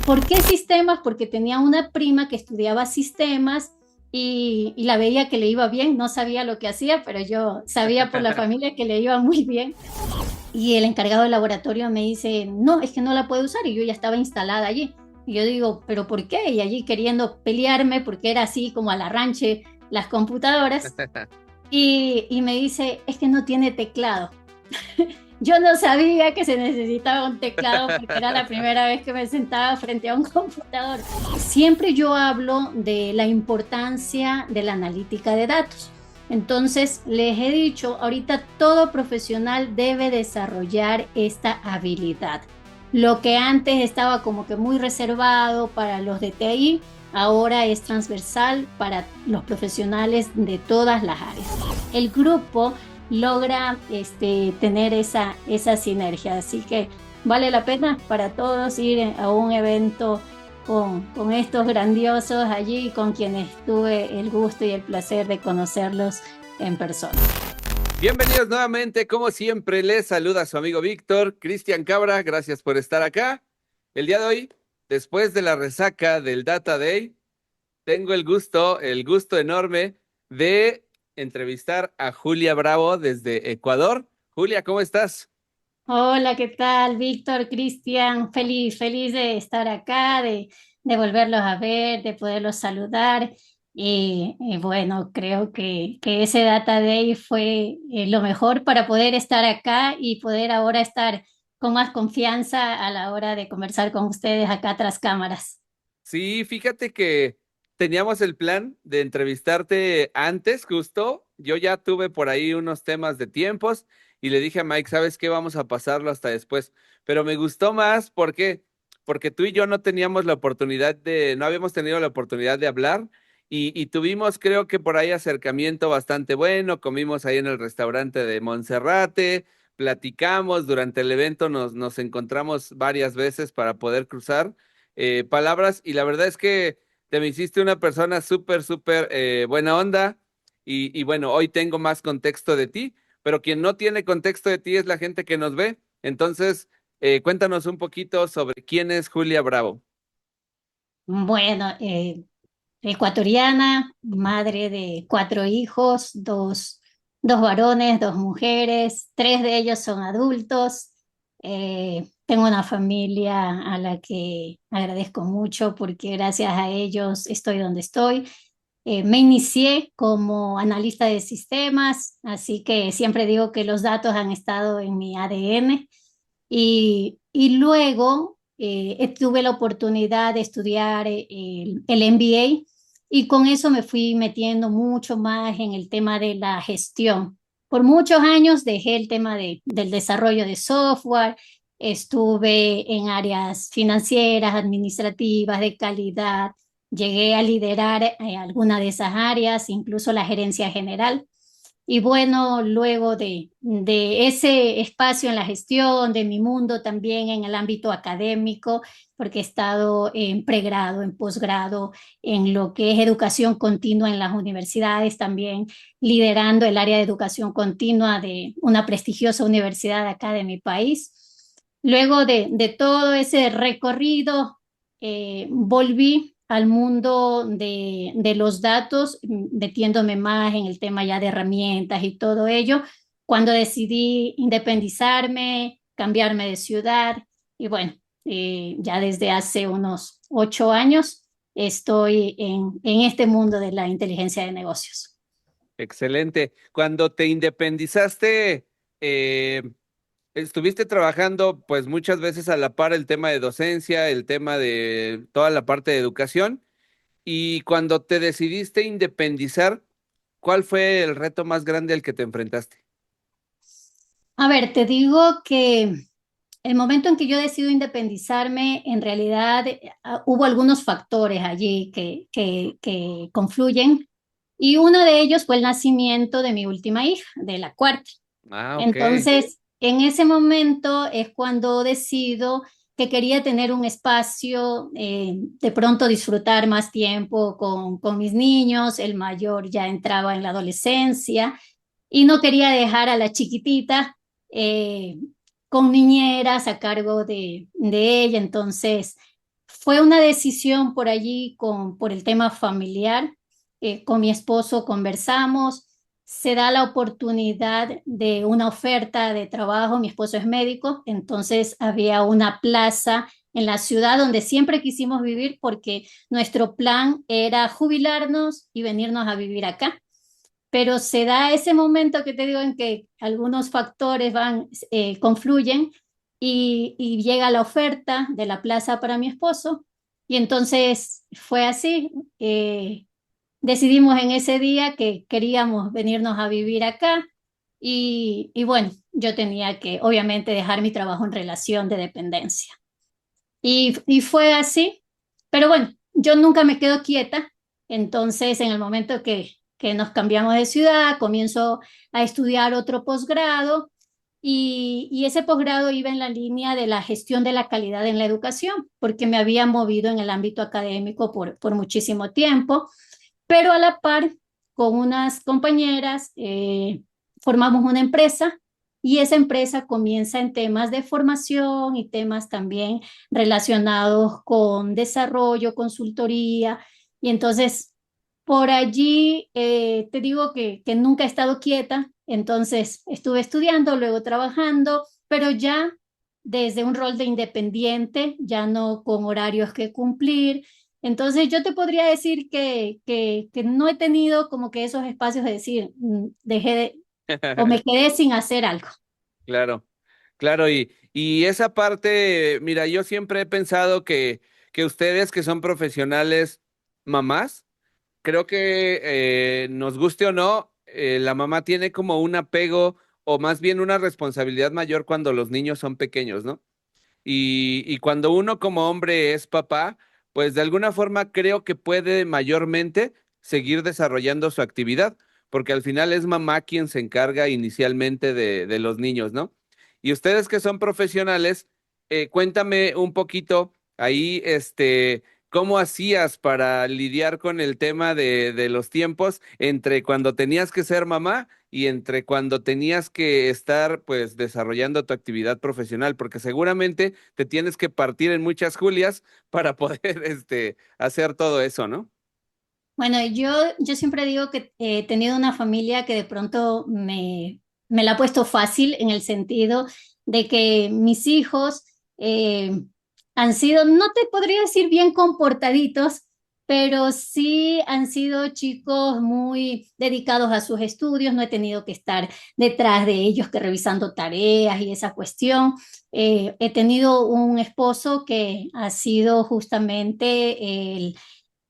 ¿Por qué sistemas? Porque tenía una prima que estudiaba sistemas y la veía que le iba bien, no sabía lo que hacía, pero yo sabía por la familia que le iba muy bien. Y el encargado del laboratorio me dice, no, es que no la puede usar y yo ya estaba instalada allí. Y yo digo, ¿pero por qué? Y allí queriendo pelearme porque era así como al arranche las computadoras. Y me dice, es que no tiene teclado. Yo no sabía que se necesitaba un teclado porque era la primera vez que me sentaba frente a un computador. Siempre yo hablo de la importancia de la analítica de datos. Entonces, les he dicho, ahorita todo profesional debe desarrollar esta habilidad. Lo que antes estaba como que muy reservado para los de TI, ahora es transversal para los profesionales de todas las áreas. El grupo logra tener esa sinergia. Así que vale la pena para todos ir a un evento con estos grandiosos allí, con quienes tuve el gusto y el placer de conocerlos en persona. Bienvenidos nuevamente, como siempre, les saluda su amigo Víctor, Cristian Cabra, gracias por estar acá. El día de hoy, después de la resaca del Data Day, tengo el gusto enorme de entrevistar a Julia Bravo desde Ecuador. Julia, ¿cómo estás? Hola, ¿qué tal, Víctor, Cristian? Feliz de estar acá, de volverlos a ver, de poderlos saludar. Y bueno, creo que ese Data Day fue lo mejor para poder estar acá y poder ahora estar con más confianza a la hora de conversar con ustedes acá tras cámaras. Sí, fíjate que teníamos el plan de entrevistarte antes, justo. Yo ya tuve por ahí unos temas de tiempos y le dije a Mike, ¿sabes qué? Vamos a pasarlo hasta después. Pero me gustó más porque tú y yo no habíamos tenido la oportunidad de hablar y tuvimos, creo que por ahí acercamiento bastante bueno. Comimos ahí en el restaurante de Monserrate, platicamos durante el evento, nos encontramos varias veces para poder cruzar palabras y la verdad es que te me hiciste una persona súper buena onda y bueno, hoy tengo más contexto de ti, pero quien no tiene contexto de ti es la gente que nos ve. Entonces, cuéntanos un poquito sobre quién es Julia Bravo. Bueno, ecuatoriana, madre de cuatro hijos, dos varones, dos mujeres, tres de ellos son adultos. Tengo una familia a la que agradezco mucho porque gracias a ellos estoy donde estoy. Me inicié como analista de sistemas, así que siempre digo que los datos han estado en mi ADN y luego tuve la oportunidad de estudiar el MBA y con eso me fui metiendo mucho más en el tema de la gestión. Por muchos años dejé el tema del desarrollo de software, estuve en áreas financieras, administrativas, de calidad, llegué a liderar alguna de esas áreas, incluso la gerencia general. Y bueno, luego de ese espacio en la gestión, de mi mundo también en el ámbito académico, porque he estado en pregrado, en posgrado, en lo que es educación continua en las universidades, también liderando el área de educación continua de una prestigiosa universidad acá de mi país. Luego de todo ese recorrido, volví al mundo de los datos, metiéndome más en el tema ya de herramientas y todo ello, cuando decidí independizarme, cambiarme de ciudad y bueno, ya desde hace unos 8 años estoy en este mundo de la inteligencia de negocios. Excelente. Cuando te independizaste, eh, estuviste trabajando pues muchas veces a la par el tema de docencia, el tema de toda la parte de educación. Y cuando te decidiste independizar, ¿cuál fue el reto más grande al que te enfrentaste? A ver, te digo que el momento en que yo decido independizarme, en realidad hubo algunos factores allí que confluyen y uno de ellos fue el nacimiento de mi última hija, de la cuarta. Ah, ok. Entonces, en ese momento es cuando decido que quería tener un espacio, de pronto disfrutar más tiempo con mis niños, el mayor ya entraba en la adolescencia y no quería dejar a la chiquitita eh, con niñeras a cargo de ella. Entonces fue una decisión por allí por el tema familiar. Con mi esposo conversamos, se da la oportunidad de una oferta de trabajo. Mi esposo es médico, entonces había una plaza en la ciudad donde siempre quisimos vivir porque nuestro plan era jubilarnos y venirnos a vivir acá. Pero se da ese momento que te digo en que algunos factores confluyen y llega la oferta de la plaza para mi esposo y entonces fue así. Decidimos en ese día que queríamos venirnos a vivir acá y bueno, yo tenía que obviamente dejar mi trabajo en relación de dependencia. Y fue así, pero bueno, yo nunca me quedo quieta, entonces en el momento que nos cambiamos de ciudad, comienzo a estudiar otro posgrado y ese posgrado iba en la línea de la gestión de la calidad en la educación, porque me había movido en el ámbito académico por muchísimo tiempo, pero a la par con unas compañeras formamos una empresa y esa empresa comienza en temas de formación y temas también relacionados con desarrollo, consultoría. Y entonces, por allí te digo que nunca he estado quieta. Entonces, estuve estudiando, luego trabajando, pero ya desde un rol de independiente, ya no con horarios que cumplir. Entonces, yo te podría decir que no he tenido como que esos espacios de decir, dejé de, o me quedé sin hacer algo. Claro, claro, y esa parte, mira, yo siempre he pensado que ustedes que son profesionales mamás, creo que nos guste o no, la mamá tiene como un apego o más bien una responsabilidad mayor cuando los niños son pequeños, ¿no? Y cuando uno como hombre es papá, pues de alguna forma creo que puede mayormente seguir desarrollando su actividad, porque al final es mamá quien se encarga inicialmente de los niños, ¿no? Y ustedes que son profesionales, cuéntame un poquito ahí, ¿cómo hacías para lidiar con el tema de los tiempos entre cuando tenías que ser mamá y entre cuando tenías que estar pues desarrollando tu actividad profesional? Porque seguramente te tienes que partir en muchas Julias para poder hacer todo eso, ¿no? Bueno, yo siempre digo que he tenido una familia que de pronto me la ha puesto fácil en el sentido de que mis hijos han sido, no te podría decir bien comportaditos, pero sí han sido chicos muy dedicados a sus estudios. No he tenido que estar detrás de ellos que revisando tareas y esa cuestión. He tenido un esposo que ha sido justamente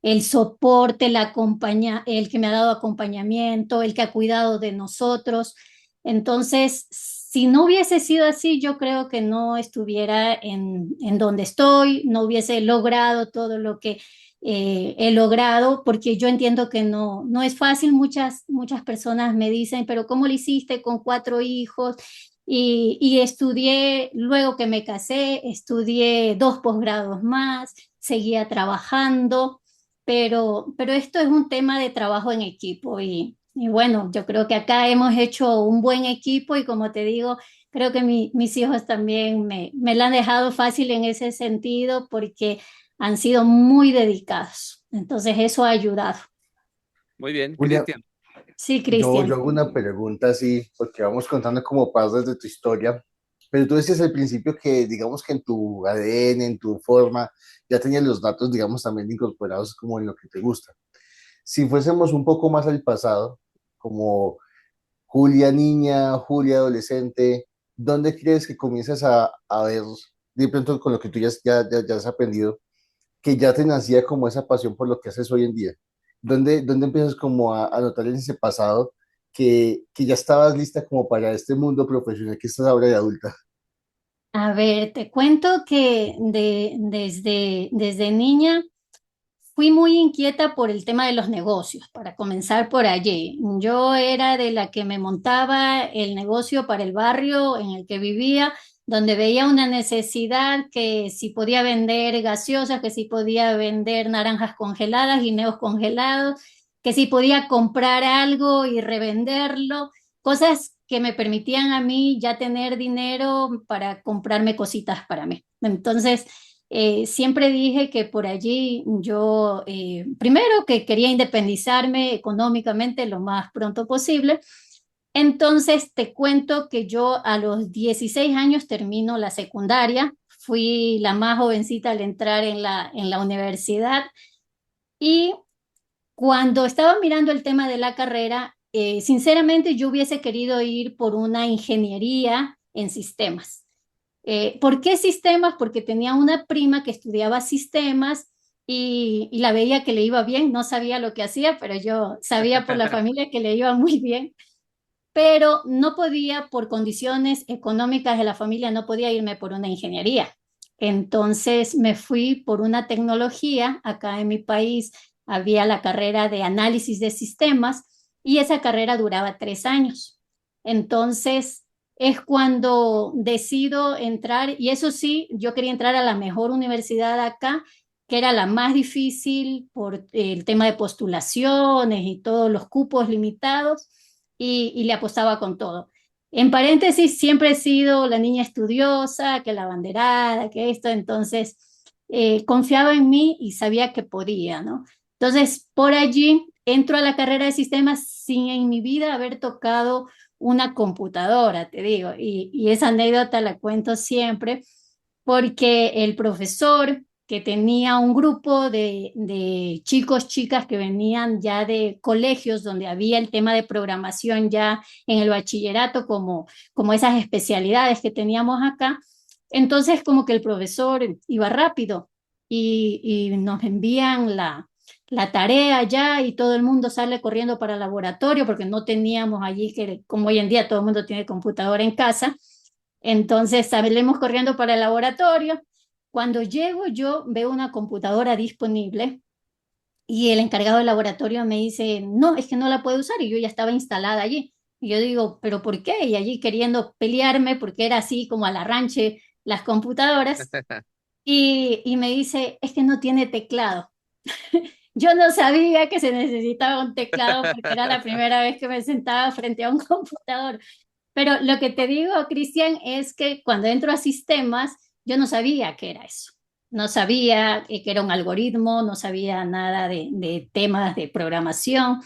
el soporte, el que me ha dado acompañamiento, el que ha cuidado de nosotros. Entonces, si no hubiese sido así, yo creo que no estuviera en donde estoy, no hubiese logrado todo lo que he logrado, porque yo entiendo que no es fácil. Muchas personas me dicen, pero ¿cómo lo hiciste con 4 hijos? Y estudié, luego que me casé, estudié 2 posgrados más, seguía trabajando, pero esto es un tema de trabajo en equipo y bueno, yo creo que acá hemos hecho un buen equipo y como te digo, creo que mis hijos también me la han dejado fácil en ese sentido porque han sido muy dedicados. Entonces eso ha ayudado. Muy bien, Julia, Cristian. Sí, yo Cristian. hago una pregunta así, porque vamos contando como partes de tu historia, pero tú decías al principio que, digamos que en tu ADN, en tu forma, ya tenías los datos, digamos, también incorporados como en lo que te gusta. Si fuésemos un poco más al pasado, como Julia niña, Julia adolescente, ¿dónde crees que comienzas a ver, de pronto con lo que tú ya has aprendido, que ya te nacía como esa pasión por lo que haces hoy en día? ¿Dónde empiezas como a notar en ese pasado que ya estabas lista como para este mundo profesional que estás ahora de adulta? A ver, te cuento que desde niña fui muy inquieta por el tema de los negocios, para comenzar por allí. Yo era de la que me montaba el negocio para el barrio en el que vivía, donde veía una necesidad, que si podía vender gaseosas, que si podía vender naranjas congeladas, guineos congelados, que si podía comprar algo y revenderlo, cosas que me permitían a mí ya tener dinero para comprarme cositas para mí. Entonces, Siempre dije que por allí yo, primero que quería independizarme económicamente lo más pronto posible. Entonces te cuento que yo a los 16 años termino la secundaria, fui la más jovencita al entrar en la universidad y cuando estaba mirando el tema de la carrera, sinceramente yo hubiese querido ir por una ingeniería en sistemas. ¿Por qué sistemas? Porque tenía una prima que estudiaba sistemas y la veía que le iba bien, no sabía lo que hacía, pero yo sabía por la familia que le iba muy bien, pero no podía, por condiciones económicas de la familia, no podía irme por una ingeniería. Entonces me fui por una tecnología. Acá en mi país había la carrera de análisis de sistemas y esa carrera duraba 3 años. Entonces es cuando decido entrar, y eso sí, yo quería entrar a la mejor universidad acá, que era la más difícil por el tema de postulaciones y todos los cupos limitados y le apostaba con todo. En paréntesis, siempre he sido la niña estudiosa, que la abanderada, que esto, entonces confiaba en mí y sabía que podía, ¿no? Entonces, por allí entro a la carrera de sistemas sin en mi vida haber tocado una computadora, te digo, y esa anécdota la cuento siempre porque el profesor que tenía un grupo de chicos, chicas que venían ya de colegios donde había el tema de programación ya en el bachillerato, como esas especialidades que teníamos acá. Entonces, como que el profesor iba rápido y nos envían la tarea ya y todo el mundo sale corriendo para el laboratorio porque no teníamos allí, que como hoy en día todo el mundo tiene computadora en casa. Entonces salimos corriendo para el laboratorio. Cuando llego yo veo una computadora disponible y el encargado del laboratorio me dice, no, es que no la puede usar y yo ya estaba instalada allí. Y yo digo, ¿pero por qué? Y allí queriendo pelearme porque era así como al arranche las computadoras. Y me dice, es que no tiene teclado. Yo no sabía que se necesitaba un teclado porque era la primera vez que me sentaba frente a un computador. Pero lo que te digo, Cristian, es que cuando entro a sistemas, yo no sabía qué era eso. No sabía que era un algoritmo, no sabía nada de temas de programación.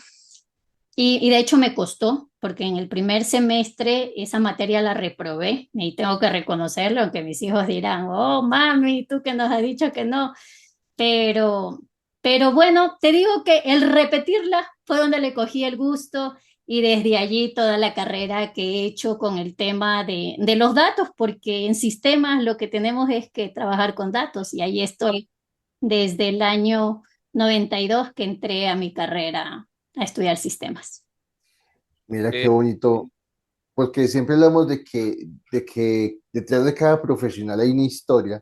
Y de hecho me costó, porque en el primer semestre esa materia la reprobé y tengo que reconocerlo, aunque mis hijos dirán, oh, mami, tú que nos has dicho que no. Pero, pero bueno, te digo que el repetirla fue donde le cogí el gusto y desde allí toda la carrera que he hecho con el tema de los datos, porque en sistemas lo que tenemos es que trabajar con datos y ahí estoy desde el año 92 que entré a mi carrera a estudiar sistemas. Mira qué Eh, bonito, porque siempre hablamos de que detrás de cada profesional hay una historia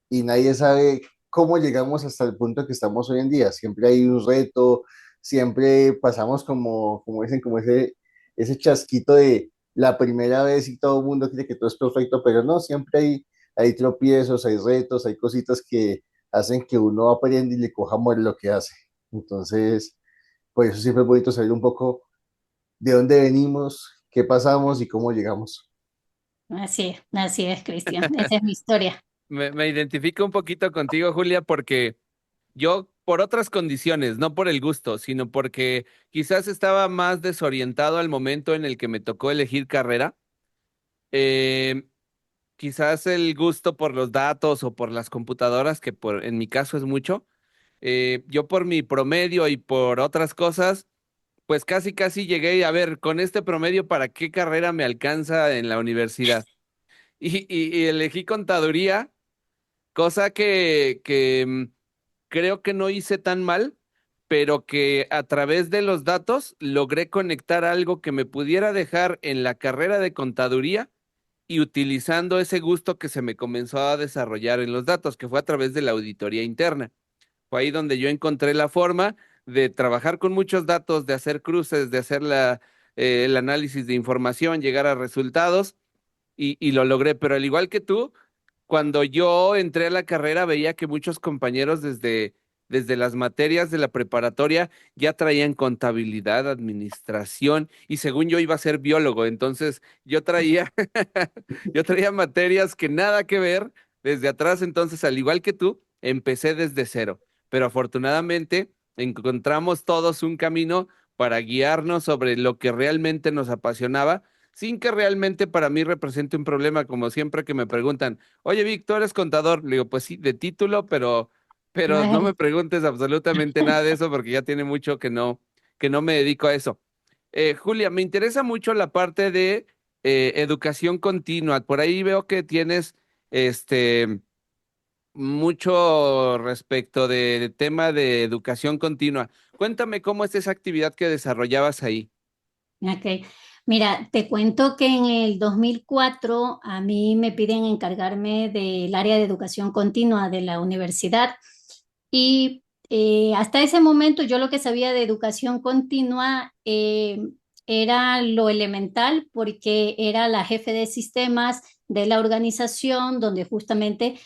y nadie sabe cómo llegamos hasta el punto que estamos hoy en día. Siempre hay un reto, siempre pasamos como dicen, como ese chasquito de la primera vez y todo el mundo cree que todo es perfecto, pero no, siempre hay tropiezos, hay retos, hay cositas que hacen que uno aprenda y le coja amor a lo que hace. Entonces, por eso siempre es bonito saber un poco de dónde venimos, qué pasamos y cómo llegamos. Así es, Cristian. Esa es mi historia. me identifico un poquito contigo, Julia, porque yo, por otras condiciones, no por el gusto, sino porque quizás estaba más desorientado al momento en el que me tocó elegir carrera. Eh, Quizás el gusto por los datos o por las computadoras, que en mi caso es mucho. Yo por mi promedio y por otras cosas, pues casi casi llegué a ver con este promedio para qué carrera me alcanza en la universidad. Y elegí contaduría, cosa que creo que no hice tan mal, pero que a través de los datos logré conectar algo que me pudiera dejar en la carrera de contaduría y utilizando ese gusto que se me comenzó a desarrollar en los datos, que fue a través de la auditoría interna. Fue ahí donde yo encontré la forma de trabajar con muchos datos, de hacer cruces, de hacer el análisis de información, llegar a resultados y lo logré. Pero al igual que tú, cuando yo entré a la carrera veía que muchos compañeros desde las materias de la preparatoria ya traían contabilidad, administración y según yo iba a ser biólogo, entonces yo traía, yo traía materias que nada que ver desde atrás, entonces, al igual que tú, empecé desde cero, pero afortunadamente encontramos todos un camino para guiarnos sobre lo que realmente nos apasionaba, sin que realmente para mí represente un problema, como siempre que me preguntan, oye, Vic, ¿tú eres contador? Le digo, pues sí, de título, pero no Claro. me preguntes absolutamente nada de eso porque ya tiene mucho que no me dedico a eso. Julia, me interesa mucho la parte de educación continua. Por ahí veo que tienes este mucho respecto del tema de educación continua. Cuéntame cómo es esa actividad que desarrollabas ahí. Ok. Mira, te cuento que en el 2004 a mí me piden encargarme del área de educación continua de la universidad y hasta ese momento yo lo que sabía de educación continua era lo elemental porque era la jefe de sistemas de la organización donde justamente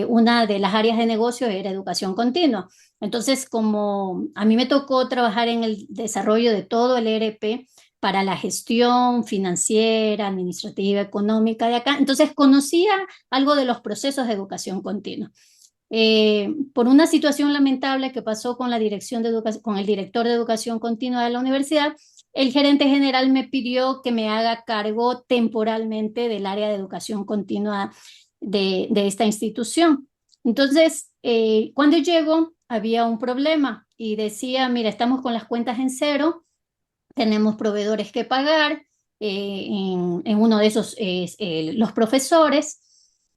una de las áreas de negocio era educación continua. Entonces, como a mí me tocó trabajar en el desarrollo de todo el ERP, para la gestión financiera, administrativa, económica de acá. Entonces conocía algo de los procesos de educación continua. Por una situación lamentable que pasó con la dirección de educación, con el director de educación continua de la universidad, el gerente general me pidió que me haga cargo temporalmente del área de educación continua de esta institución. Entonces, cuando llego, había un problema y decía, mira, estamos con las cuentas en cero, tenemos proveedores que pagar, en uno de esos es los profesores,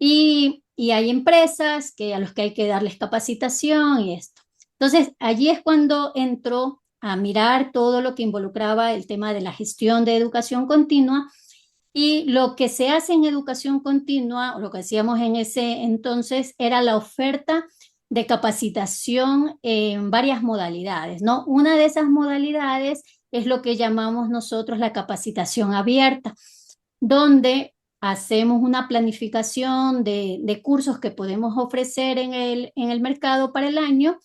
y hay empresas que, a los que hay que darles capacitación y esto. Entonces, allí es cuando entró a mirar todo lo que involucraba el tema de la gestión de educación continua y lo que se hace en educación continua, o lo que hacíamos en ese entonces, era la oferta de capacitación en varias modalidades, ¿no? Una de esas modalidades es lo que llamamos nosotros la capacitación abierta, donde hacemos una planificación de cursos que podemos ofrecer en el mercado para el año.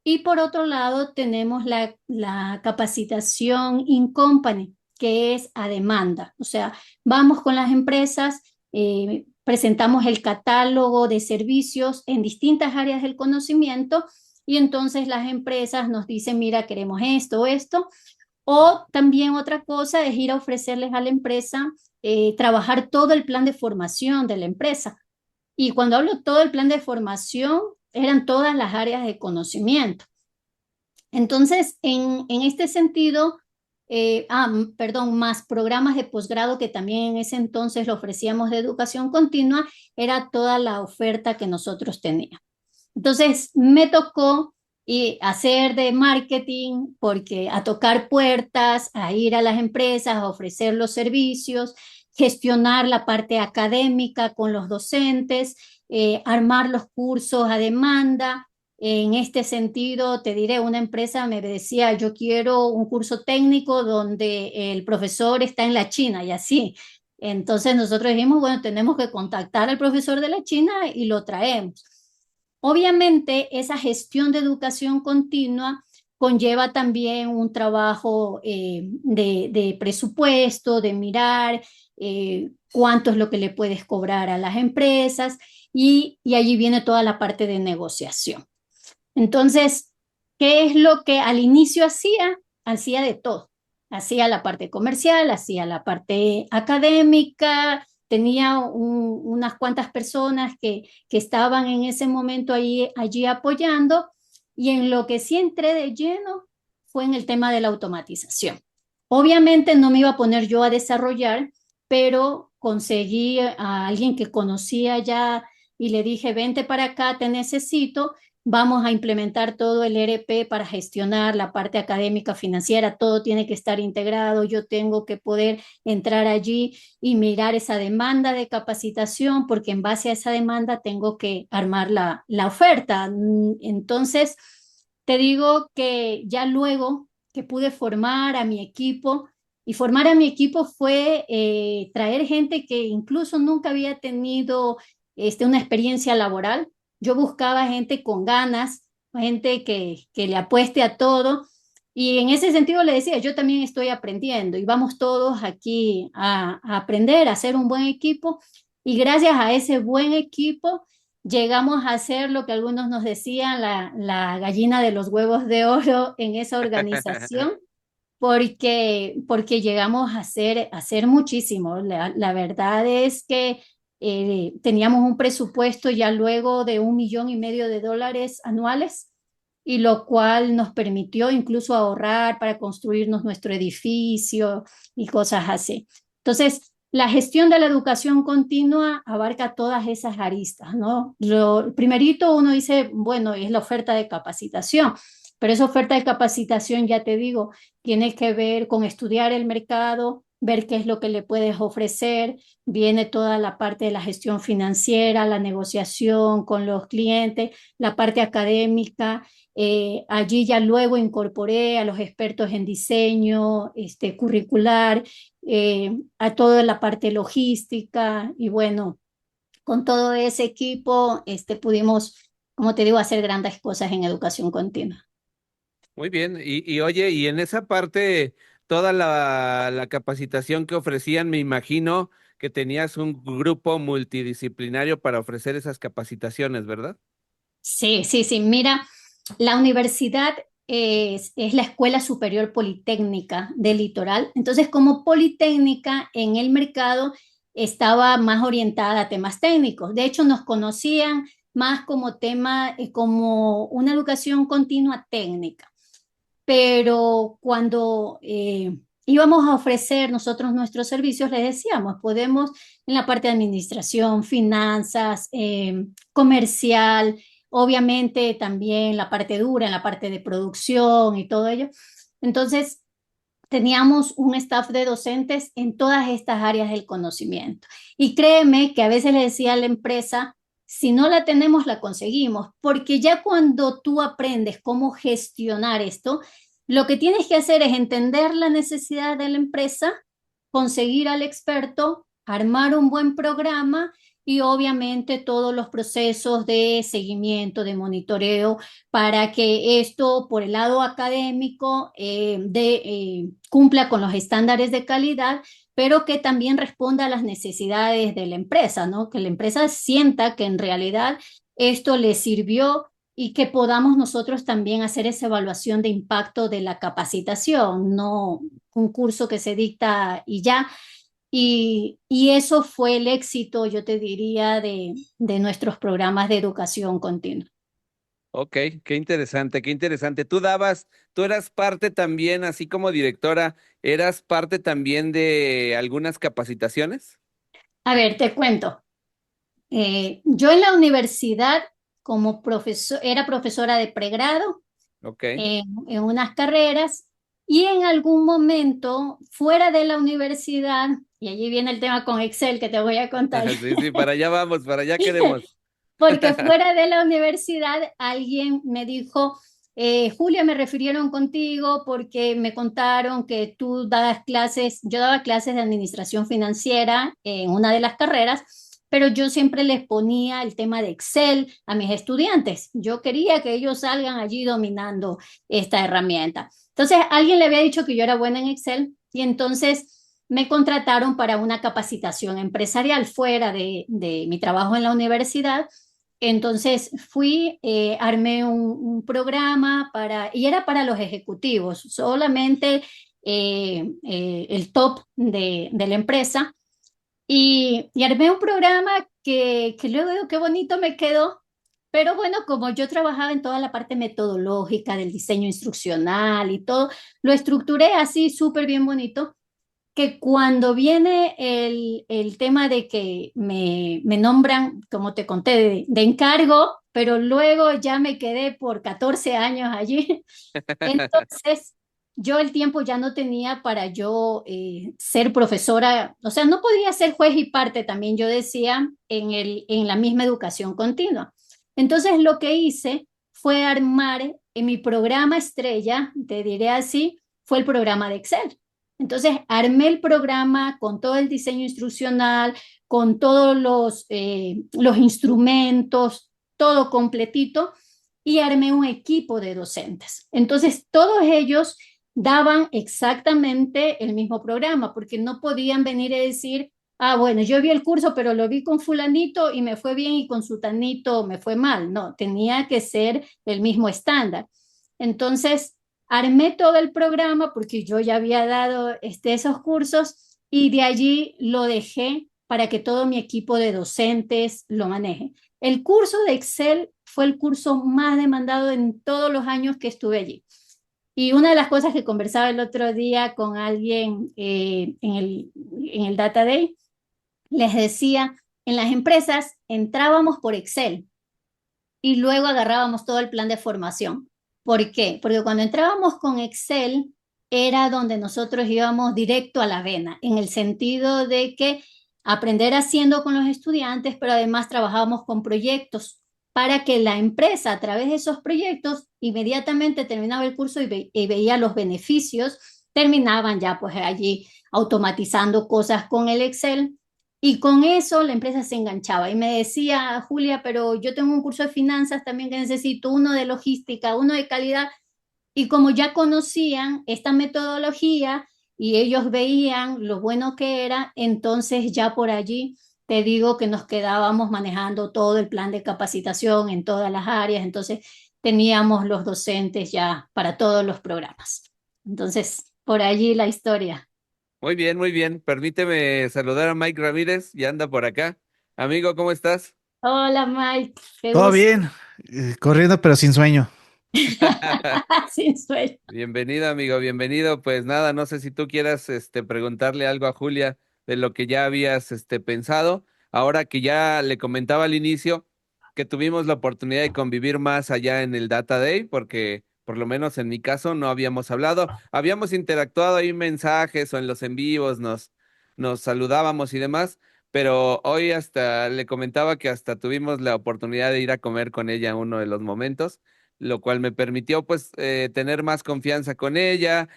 Y por otro lado, tenemos la capacitación in company, que es a demanda. O sea, vamos con las empresas, presentamos el catálogo de servicios en distintas áreas del conocimiento y entonces las empresas nos dicen, mira, queremos esto, esto. O también otra cosa es ir a ofrecerles a la empresa trabajar todo el plan de formación de la empresa. Y cuando hablo todo el plan de formación, eran todas las áreas de conocimiento. Entonces, en este sentido, perdón, más programas de posgrado que también en ese entonces lo ofrecíamos de educación continua, era toda la oferta que nosotros teníamos. Entonces, me tocó hacer de marketing, porque a tocar puertas, a ir a las empresas, a ofrecer los servicios, gestionar la parte académica con los docentes, armar los cursos a demanda. En este sentido, te diré, una empresa me decía, yo quiero un curso técnico donde el profesor está en la China y así. Entonces nosotros dijimos, bueno, tenemos que contactar al profesor de la China y lo traemos. Obviamente, esa gestión de educación continua conlleva también un trabajo de presupuesto, de mirar cuánto es lo que le puedes cobrar a las empresas y allí viene toda la parte de negociación. Entonces, ¿qué es lo que al inicio hacía? Hacía de todo. Hacía la parte comercial, hacía la parte académica, tenía unas cuantas personas que estaban en ese momento allí apoyando, y en lo que sí entré de lleno fue en el tema de la automatización. Obviamente no me iba a poner yo a desarrollar, pero conseguí a alguien que conocía ya y le dije, vente para acá, te necesito. Vamos a implementar todo el ERP para gestionar la parte académica, financiera, todo tiene que estar integrado. Yo tengo que poder entrar allí y mirar esa demanda de capacitación, porque en base a esa demanda tengo que armar la oferta. Entonces, te digo que ya luego que pude formar a mi equipo, y formar a mi equipo fue traer gente que incluso nunca había tenido una experiencia laboral. Yo buscaba gente con ganas, gente que le apueste a todo. Y en ese sentido le decía, yo también estoy aprendiendo y vamos todos aquí a aprender, a hacer un buen equipo. Y gracias a ese buen equipo llegamos a ser lo que algunos nos decían, la gallina de los huevos de oro en esa organización, porque llegamos a hacer muchísimo. La verdad es que teníamos un presupuesto ya luego de $1,500,000 anuales, y lo cual nos permitió incluso ahorrar para construirnos nuestro edificio y cosas así. Entonces, la gestión de la educación continua abarca todas esas aristas, ¿no? Lo primerito uno dice, bueno, es la oferta de capacitación, pero esa oferta de capacitación, ya te digo, tiene que ver con estudiar el mercado, ver qué es lo que le puedes ofrecer. Viene toda la parte de la gestión financiera, la negociación con los clientes, la parte académica. Allí ya luego incorporé a los expertos en diseño curricular, a toda la parte logística, y bueno, con todo ese equipo pudimos, como te digo, hacer grandes cosas en educación continua. Muy bien, y oye, y en esa parte, toda la capacitación que ofrecían, me imagino que tenías un grupo multidisciplinario para ofrecer esas capacitaciones, ¿verdad? Sí, sí, sí. Mira, la universidad es la Escuela Superior Politécnica del Litoral. Entonces, como Politécnica en el mercado estaba más orientada a temas técnicos. De hecho, nos conocían más como tema, como una educación continua técnica. Pero cuando íbamos a ofrecer nosotros nuestros servicios, les decíamos, podemos en la parte de administración, finanzas, comercial, obviamente también la parte dura, en la parte de producción y todo ello. Entonces, teníamos un staff de docentes en todas estas áreas del conocimiento. Y créeme que a veces le decía a la empresa, si no la tenemos, la conseguimos, porque ya cuando tú aprendes cómo gestionar esto, lo que tienes que hacer es entender la necesidad de la empresa, conseguir al experto, armar un buen programa y obviamente todos los procesos de seguimiento, de monitoreo, para que esto por el lado académico cumpla con los estándares de calidad, pero que también responda a las necesidades de la empresa, ¿no? Que la empresa sienta que en realidad esto le sirvió, y que podamos nosotros también hacer esa evaluación de impacto de la capacitación, no un curso que se dicta y ya. Y eso fue el éxito, yo te diría, de nuestros programas de educación continua. Ok, qué interesante, qué interesante. Tú eras parte también, así como directora, ¿eras parte también de algunas capacitaciones? A ver, te cuento. Yo en la universidad, como profesor, era profesora de pregrado Ok. en unas carreras, y en algún momento fuera de la universidad, y allí viene el tema con Excel que te voy a contar. Sí, sí, para allá vamos, para allá queremos. Porque fuera de la universidad alguien me dijo, Julia, me refirieron contigo porque me contaron que tú dabas clases, yo daba clases de administración financiera en una de las carreras, pero yo siempre les ponía el tema de Excel a mis estudiantes. Yo quería que ellos salgan allí dominando esta herramienta. Entonces, alguien le había dicho que yo era buena en Excel, y entonces me contrataron para una capacitación empresarial fuera de mi trabajo en la universidad. Entonces fui, armé un programa y era para los ejecutivos, solamente el top de la empresa, y armé un programa que luego digo, qué bonito me quedó. Pero bueno, como yo trabajaba en toda la parte metodológica del diseño instruccional y todo, lo estructuré así súper bien bonito, que cuando viene el tema de que me nombran, como te conté, de encargo, pero luego ya me quedé por 14 años allí. Entonces, yo el tiempo ya no tenía para yo ser profesora, o sea, no podía ser juez y parte también, yo decía, en la misma educación continua. Entonces, lo que hice fue armar en mi programa estrella, te diré así, fue el programa de Excel. Entonces, armé el programa con todo el diseño instruccional, con todos los instrumentos, todo completito, y armé un equipo de docentes. Entonces, todos ellos daban exactamente el mismo programa, porque no podían venir a decir, Ah, bueno, yo vi el curso, pero lo vi con fulanito y me fue bien y con sutanito me fue mal. No, tenía que ser el mismo estándar. Entonces, armé todo el programa porque yo ya había dado esos cursos y de allí lo dejé para que todo mi equipo de docentes lo maneje. El curso de Excel fue el curso más demandado en todos los años que estuve allí. Y una de las cosas que conversaba el otro día con alguien en el Data Day, les decía, en las empresas entrábamos por Excel y luego agarrábamos todo el plan de formación. ¿Por qué? Porque cuando entrábamos con Excel era donde nosotros íbamos directo a la vena, en el sentido de que aprender haciendo con los estudiantes, pero además trabajábamos con proyectos para que la empresa a través de esos proyectos inmediatamente terminaba el curso y veía los beneficios, terminaban ya pues allí automatizando cosas con el Excel y con eso la empresa se enganchaba y me decía, Julia, pero yo tengo un curso de finanzas también que necesito, uno de logística, uno de calidad. Y como ya conocían esta metodología y ellos veían lo bueno que era, entonces ya por allí te digo que nos quedábamos manejando todo el plan de capacitación en todas las áreas. Entonces teníamos los docentes ya para todos los programas. Entonces, por allí la historia. Muy bien, muy bien. Permíteme saludar a Mike Ramírez, ya anda por acá. Amigo, ¿cómo estás? Hola Mike, qué Todo gusto. bien, corriendo pero sin sueño. Sin sueño. Bienvenido, amigo, bienvenido. Pues nada, no sé si tú quieras preguntarle algo a Julia de lo que ya habías pensado. Ahora que ya le comentaba al inicio que tuvimos la oportunidad de convivir más allá en el Data Day, porque por lo menos en mi caso no habíamos hablado. Habíamos interactuado ahí en mensajes o en los en vivos, nos saludábamos y demás, pero hoy hasta le comentaba que hasta tuvimos la oportunidad de ir a comer con ella uno de los momentos, lo cual me permitió pues tener más confianza con ella,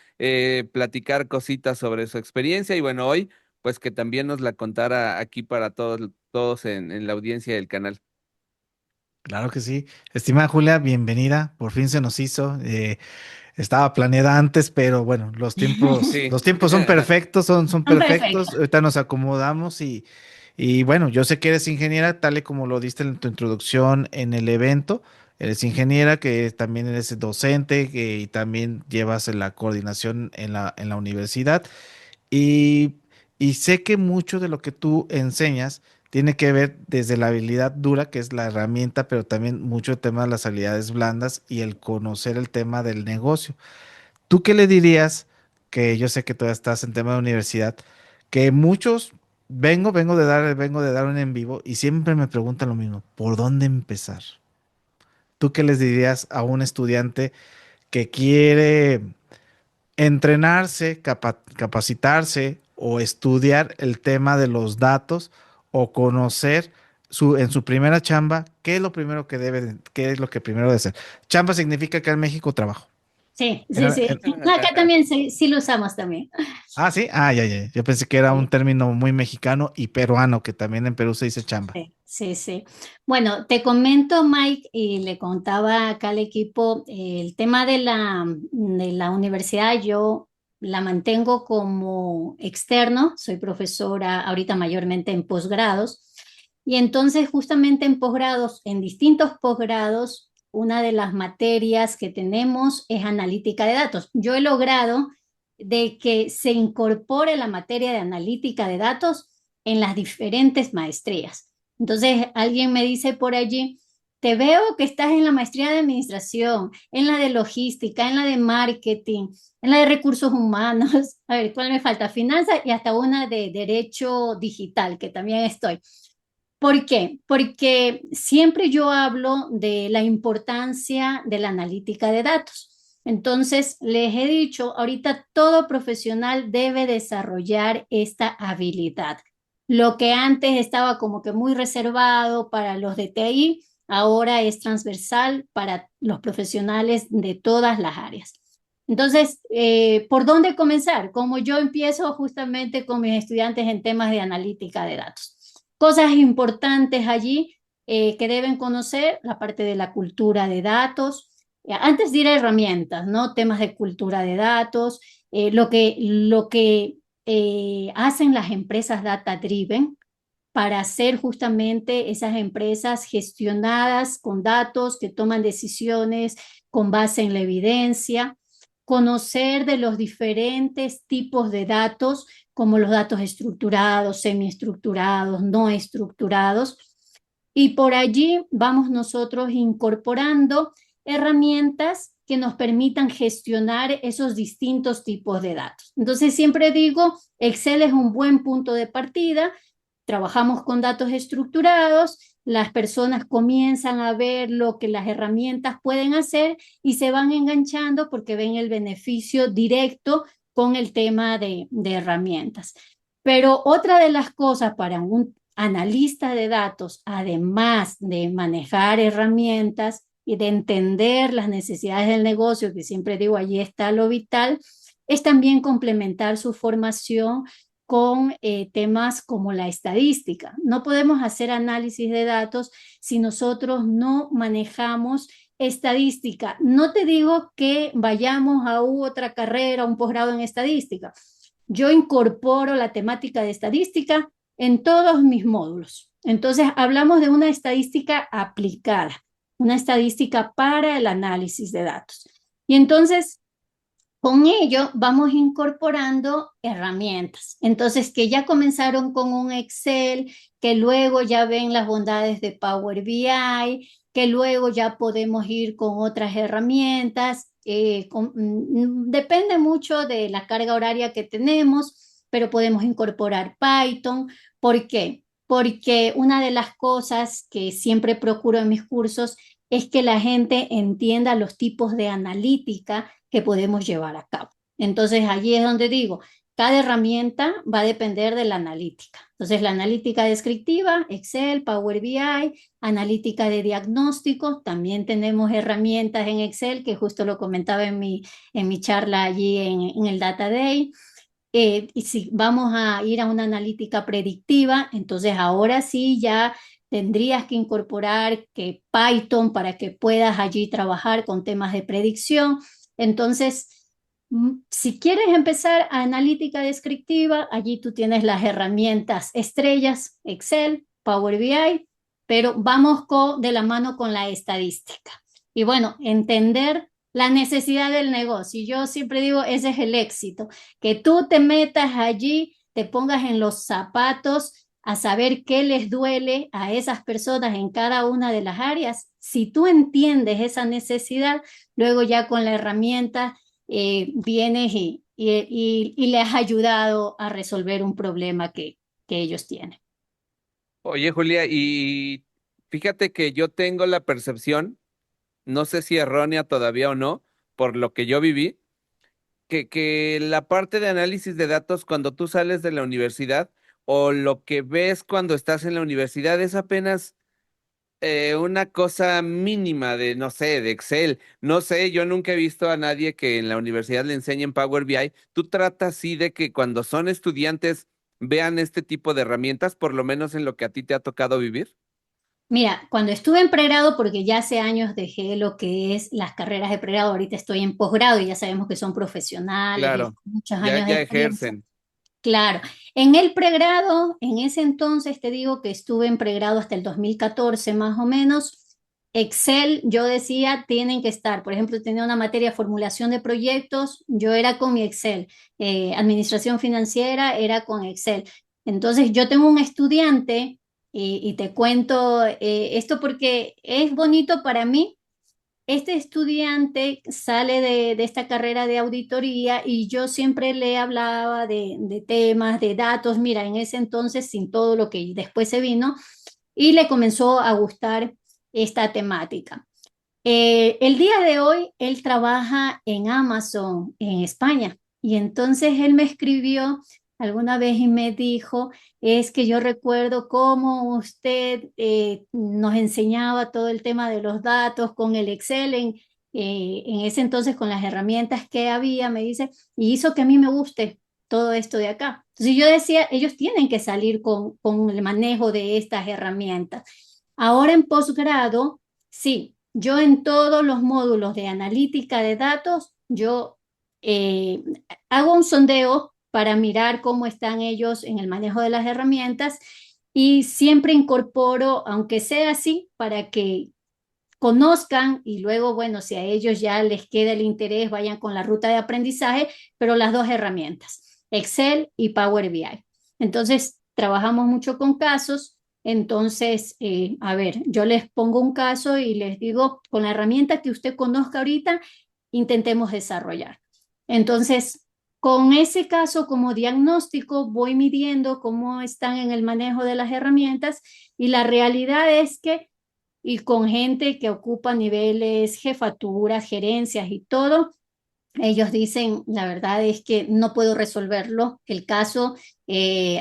platicar cositas sobre su experiencia y bueno, hoy pues que también nos la contara aquí para todos en la audiencia del canal. Claro que sí. Estimada Julia, bienvenida. Por fin se nos hizo. Estaba planeada antes, pero bueno, Sí. los tiempos son perfectos, son Son perfectos. perfectos. Ahorita nos acomodamos y bueno, yo sé que eres ingeniera, tal y como lo diste en tu introducción en el evento. Eres ingeniera, que también eres docente, y también llevas la coordinación en la universidad. Y, y sé que mucho de lo que tú enseñas tiene que ver desde la habilidad dura, que es la herramienta, pero también mucho el tema de las habilidades blandas y el conocer el tema del negocio. ¿Tú qué le dirías, que yo sé que todavía estás en tema de universidad, que muchos, vengo de dar un en vivo y siempre me preguntan lo mismo, ¿por dónde empezar? ¿Tú qué les dirías a un estudiante que quiere entrenarse, capacitarse o estudiar el tema de los datos o conocer en su primera chamba, qué es lo primero que qué es lo que primero debe hacer? Chamba significa que en México trabajo. Sí, sí, En- sí. en- Acá también sí, sí lo usamos también. sí, ya, ya. Yo pensé que era un Sí, término muy mexicano y peruano, que también en Perú se dice chamba. sí, sí, sí. Bueno, te comento, Mike, y le contaba acá al equipo, el tema de la universidad, yo la mantengo como externo, soy profesora ahorita mayormente en posgrados, y entonces justamente en posgrados, en distintos posgrados, una de las materias que tenemos es analítica de datos. Yo he logrado de que se incorpore la materia de analítica de datos en las diferentes maestrías. Entonces, alguien me dice por allí, te veo que estás en la maestría de administración, en la de logística, en la de marketing, en la de recursos humanos. A ver, ¿cuál me falta? Finanzas y hasta una de derecho digital, que también estoy. ¿Por qué? Porque siempre yo hablo de la importancia de la analítica de datos. Entonces, les he dicho, ahorita todo profesional debe desarrollar esta habilidad. Lo que antes estaba como que muy reservado para los de TI, ahora es transversal para los profesionales de todas las áreas. Entonces, ¿por dónde comenzar? Como yo empiezo justamente con mis estudiantes en temas de analítica de datos. Cosas importantes allí que deben conocer, la parte de la cultura de datos. Antes de ir a herramientas, ¿no? Temas de cultura de datos, lo que hacen las empresas data driven para ser justamente esas empresas gestionadas con datos que toman decisiones con base en la evidencia, conocer de los diferentes tipos de datos, como los datos estructurados, semiestructurados, no estructurados, y por allí vamos nosotros incorporando herramientas que nos permitan gestionar esos distintos tipos de datos. Entonces siempre digo, Excel es un buen punto de partida, trabajamos con datos estructurados, las personas comienzan a ver lo que las herramientas pueden hacer y se van enganchando porque ven el beneficio directo con el tema de herramientas. Pero otra de las cosas para un analista de datos, además de manejar herramientas y de entender las necesidades del negocio, que siempre digo, allí está lo vital, es también complementar su formación con temas como la estadística. No podemos hacer análisis de datos si nosotros no manejamos estadística. No te digo que vayamos a otra carrera, un posgrado en estadística. Yo incorporo la temática de estadística en todos mis módulos. Entonces, hablamos de una estadística aplicada, una estadística para el análisis de datos. Y entonces, con ello vamos incorporando herramientas. Entonces, que ya comenzaron con un Excel, que luego ya ven las bondades de Power BI, que luego ya podemos ir con otras herramientas. Depende mucho de la carga horaria que tenemos, pero podemos incorporar Python. ¿Por qué? Porque una de las cosas que siempre procuro en mis cursos es que la gente entienda los tipos de analítica que podemos llevar a cabo. Entonces, allí es donde digo, cada herramienta va a depender de la analítica. Entonces, la analítica descriptiva, Excel, Power BI, analítica de diagnóstico, también tenemos herramientas en Excel, que justo lo comentaba en mi charla allí en el Data Day. Y si vamos a ir a una analítica predictiva, entonces ahora sí ya tendrías que incorporar que Python para que puedas allí trabajar con temas de predicción. Entonces, si quieres empezar a analítica descriptiva, allí tú tienes las herramientas estrellas, Excel, Power BI, pero vamos de la mano con la estadística. Y bueno, entender la necesidad del negocio. Yo siempre digo, ese es el éxito, que tú te metas allí, te pongas en los zapatos a saber qué les duele a esas personas en cada una de las áreas. Si tú entiendes esa necesidad, luego ya con la herramienta vienes y le has ayudado a resolver un problema que ellos tienen. Oye, Julia, y fíjate que yo tengo la percepción, no sé si errónea todavía o no, por lo que yo viví, que la parte de análisis de datos cuando tú sales de la universidad o lo que ves cuando estás en la universidad es apenas una cosa mínima de, no sé, de Excel. No sé, yo nunca he visto a nadie que en la universidad le enseñen Power BI. ¿Tú tratas sí de que cuando son estudiantes vean este tipo de herramientas, por lo menos en lo que a ti te ha tocado vivir? Mira, cuando estuve en pregrado, porque ya hace años dejé lo que es las carreras de pregrado, ahorita estoy en posgrado y ya sabemos que son profesionales y Claro, con muchos ya, años de ya experiencia. ejercen. Claro, en el pregrado, en ese entonces te digo que estuve en pregrado hasta el 2014 más o menos. Excel, yo decía, tienen que estar. Por ejemplo, tenía una materia formulación de proyectos, yo era con mi Excel. Administración financiera era con Excel. Entonces, yo tengo un estudiante y te cuento esto porque es bonito para mí. Este estudiante sale de esta carrera de auditoría y yo siempre le hablaba de temas, de datos, mira, en ese entonces sin todo lo que después se vino, y le comenzó a gustar esta temática. El día de hoy él trabaja en Amazon en España y entonces él me escribió alguna vez y me dijo, es que yo recuerdo cómo usted nos enseñaba todo el tema de los datos con el Excel en ese entonces con las herramientas que había, me dice, y hizo que a mí me guste todo esto de acá. Entonces yo decía, ellos tienen que salir con el manejo de estas herramientas. Ahora en posgrado, sí, yo en todos los módulos de analítica de datos, yo hago un sondeo para mirar cómo están ellos en el manejo de las herramientas y siempre incorporo, aunque sea así, para que conozcan y luego, bueno, si a ellos ya les queda el interés, vayan con la ruta de aprendizaje, pero las dos herramientas, Excel y Power BI. Entonces, trabajamos mucho con casos. Entonces, a ver, yo les pongo un caso y les digo, con la herramienta que usted conozca ahorita, intentemos desarrollar. Entonces, con ese caso como diagnóstico, voy midiendo cómo están en el manejo de las herramientas y la realidad es que y con gente que ocupa niveles, jefaturas, gerencias y todo, ellos dicen, la verdad es que no puedo resolverlo, el caso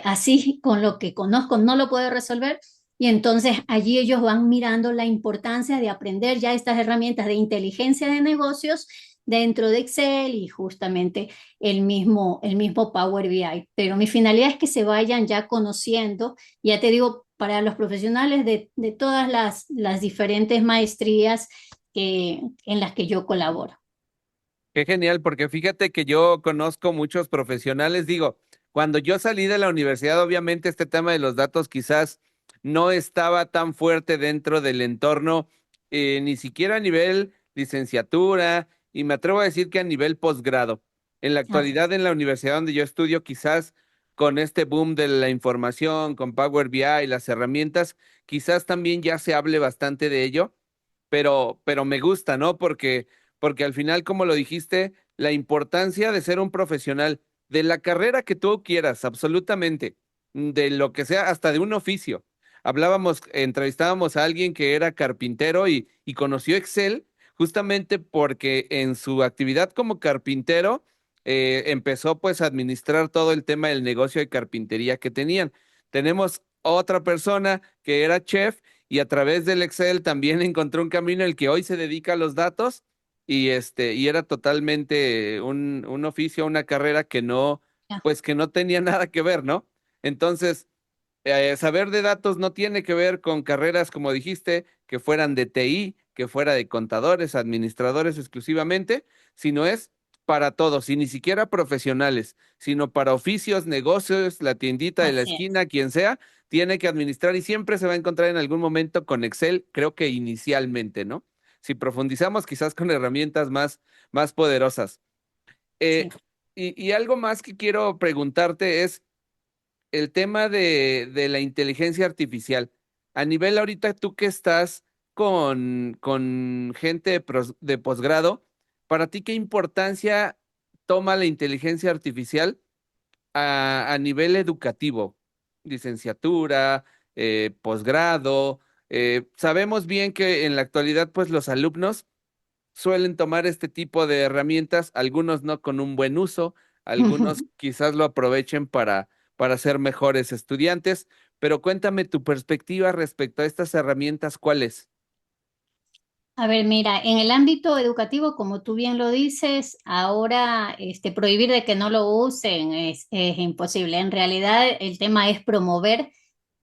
así con lo que conozco no lo puedo resolver. Y entonces allí ellos van mirando la importancia de aprender ya estas herramientas de inteligencia de negocios dentro de Excel y justamente el mismo Power BI. Pero mi finalidad es que se vayan ya conociendo, ya te digo, para los profesionales de todas las diferentes maestrías en las que yo colaboro. Qué genial, porque fíjate que yo conozco muchos profesionales, digo, cuando yo salí de la universidad, obviamente este tema de los datos quizás no estaba tan fuerte dentro del entorno, ni siquiera a nivel licenciatura, y me atrevo a decir que a nivel posgrado. En la Ah, actualidad, en la universidad donde yo estudio, quizás con este boom de la información, con Power BI y las herramientas, quizás también ya se hable bastante de ello, pero me gusta, ¿no? Porque al final, como lo dijiste, la importancia de ser un profesional de la carrera que tú quieras, absolutamente, de lo que sea, hasta de un oficio. Entrevistábamos a alguien que era carpintero y conoció Excel justamente porque en su actividad como carpintero empezó pues a administrar todo el tema del negocio de carpintería que tenían. Tenemos otra persona que era chef y a través del Excel también encontró un camino en el que hoy se dedica a los datos y era totalmente un oficio, una carrera que no, ya. pues que no tenía nada que ver, ¿no? Entonces, saber de datos no tiene que ver con carreras, como dijiste, que fueran de TI, que fuera de contadores, administradores exclusivamente, sino es para todos, y ni siquiera profesionales, sino para oficios, negocios, la tiendita de la Así es. esquina, quien sea, tiene que administrar y siempre se va a encontrar en algún momento con Excel, creo que inicialmente, ¿no? Si profundizamos, quizás con herramientas más poderosas. Sí. Eh, y algo más que quiero preguntarte es el tema de la inteligencia artificial. A nivel ahorita, tú que estás con gente de posgrado, ¿para ti qué importancia toma la inteligencia artificial a nivel educativo? Licenciatura, posgrado. Sabemos bien que en la actualidad, pues los alumnos suelen tomar este tipo de herramientas, algunos no con un buen uso, algunos quizás lo aprovechen para ser mejores estudiantes, pero cuéntame tu perspectiva respecto a estas herramientas, ¿cuál es? A ver, mira, en el ámbito educativo, como tú bien lo dices, ahora prohibir de que no lo usen es imposible. En realidad, el tema es promover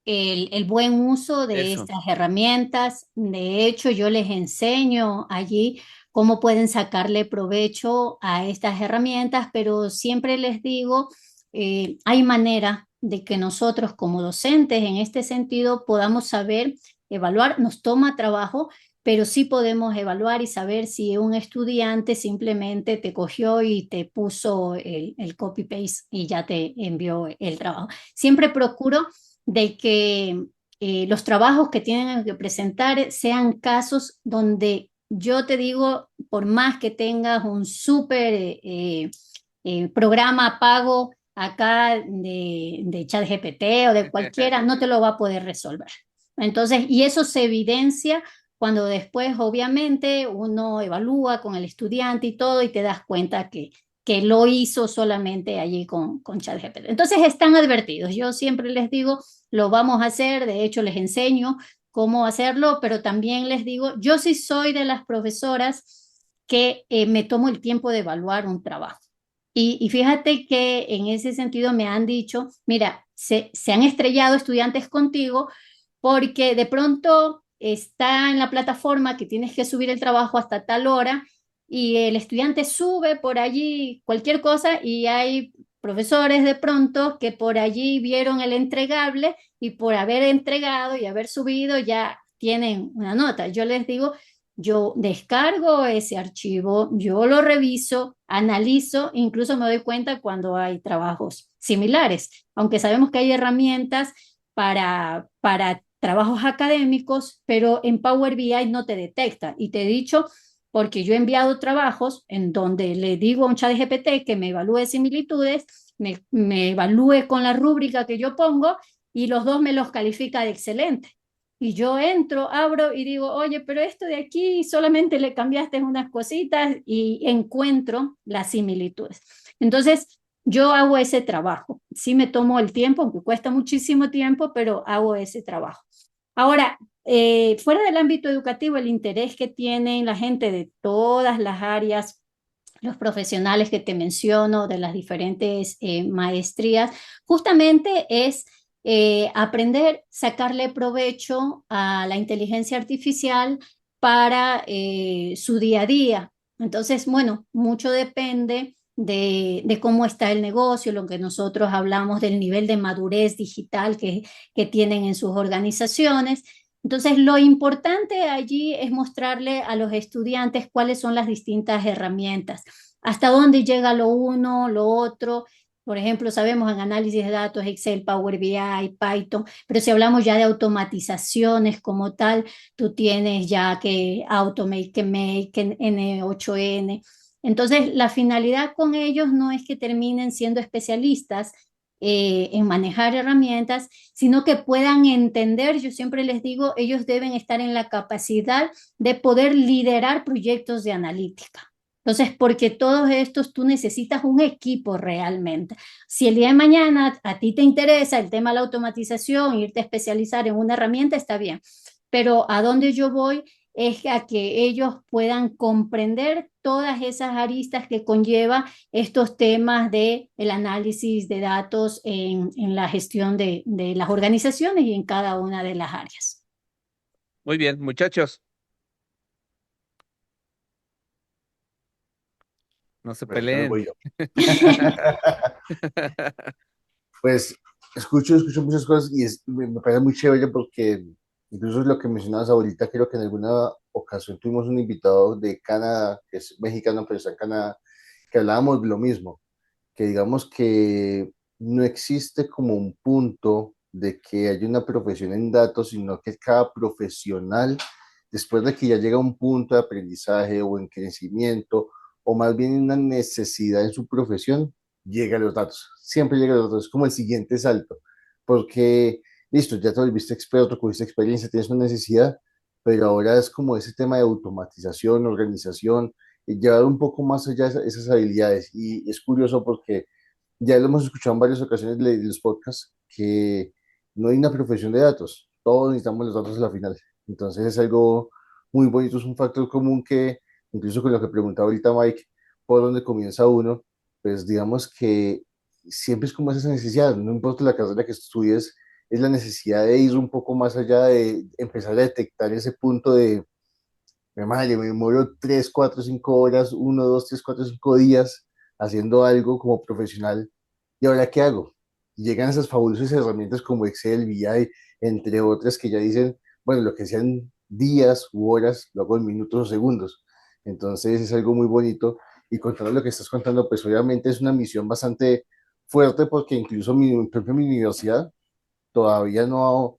el buen uso de Eso. estas herramientas. De hecho, yo les enseño allí cómo pueden sacarle provecho a estas herramientas, pero siempre les digo, hay manera de que nosotros como docentes en este sentido podamos saber evaluar, nos toma trabajo, pero sí podemos evaluar y saber si un estudiante simplemente te cogió y te puso el copy-paste y ya te envió el trabajo. Siempre procuro de que los trabajos que tienen que presentar sean casos donde yo te digo, por más que tengas un súper programa pago acá de ChatGPT o de cualquiera, no te lo va a poder resolver. Entonces, y eso se evidencia cuando después, obviamente, uno evalúa con el estudiante y todo y te das cuenta que lo hizo solamente allí con ChatGPT. Entonces, están advertidos. Yo siempre les digo, lo vamos a hacer, de hecho, les enseño cómo hacerlo, pero también les digo, yo sí soy de las profesoras que me tomo el tiempo de evaluar un trabajo. Y fíjate que en ese sentido me han dicho, mira, se han estrellado estudiantes contigo porque de pronto está en la plataforma que tienes que subir el trabajo hasta tal hora y el estudiante sube por allí cualquier cosa y hay profesores de pronto que por allí vieron el entregable y por haber entregado y haber subido ya tienen una nota. Yo les digo, yo descargo ese archivo, yo lo reviso, analizo, incluso me doy cuenta cuando hay trabajos similares, aunque sabemos que hay herramientas para trabajos académicos, pero en Power BI no te detecta. Y te he dicho, porque yo he enviado trabajos en donde le digo a un chat GPT que me evalúe similitudes, me evalúe con la rúbrica que yo pongo y los dos me los califica de excelente. Y yo entro, abro y digo, oye, pero esto de aquí solamente le cambiaste unas cositas y encuentro las similitudes. Entonces, yo hago ese trabajo. Sí me tomo el tiempo, aunque cuesta muchísimo tiempo, pero hago ese trabajo. Ahora, fuera del ámbito educativo, el interés que tienen la gente de todas las áreas, los profesionales que te menciono, de las diferentes maestrías, justamente es aprender, sacarle provecho a la inteligencia artificial para su día a día. Entonces, bueno, mucho depende de cómo está el negocio, lo que nosotros hablamos del nivel de madurez digital que tienen en sus organizaciones. Entonces, lo importante allí es mostrarle a los estudiantes cuáles son las distintas herramientas, hasta dónde llega lo uno, lo otro. Por ejemplo, sabemos en análisis de datos, Excel, Power BI, Python, pero si hablamos ya de automatizaciones como tal, tú tienes ya que Automate, que Make, que N8N. Entonces, la finalidad con ellos no es que terminen siendo especialistas en manejar herramientas, sino que puedan entender, yo siempre les digo, ellos deben estar en la capacidad de poder liderar proyectos de analítica. Entonces, porque todos estos tú necesitas un equipo realmente. Si el día de mañana a ti te interesa el tema de la automatización, irte a especializar en una herramienta, está bien. Pero a dónde yo voy es a que ellos puedan comprender todas esas aristas que conlleva estos temas de el análisis de datos en la gestión de las organizaciones y en cada una de las áreas. Muy bien, muchachos, no se Bueno, entonces peleen. voy yo. Pues escucho muchas cosas y me parece muy chévere porque incluso lo que mencionabas ahorita, creo que en alguna ocasión tuvimos un invitado de Canadá, que es mexicano, pero está en Canadá, que hablábamos de lo mismo, que digamos que no existe como un punto de que haya una profesión en datos, sino que cada profesional, después de que ya llega a un punto de aprendizaje o en crecimiento, o más bien una necesidad en su profesión, llega a los datos. Siempre llega a los datos, es como el siguiente salto, porque listo, ya te volviste experto, cogiste experiencia, tienes una necesidad, pero ahora es como ese tema de automatización, organización, y llevar un poco más allá esas habilidades. Y es curioso porque ya lo hemos escuchado en varias ocasiones de los podcasts, que no hay una profesión de datos, todos necesitamos los datos a la final. Entonces es algo muy bonito, es un factor común que, incluso con lo que preguntaba ahorita Mike, por dónde comienza uno, pues digamos que siempre es como esa necesidad, no importa la carrera que estudies, es la necesidad de ir un poco más allá, de empezar a detectar ese punto de mi madre, me muero 3, 4, 5 horas, 1, 2, 3, 4, 5 días haciendo algo como profesional. ¿Y ahora qué hago? Y llegan esas fabulosas herramientas como Excel, VI, entre otras que ya dicen, bueno, lo que sean días u horas, lo hago en minutos o segundos. Entonces es algo muy bonito. Y contando lo que estás contando, pues obviamente es una misión bastante fuerte porque incluso mi universidad todavía no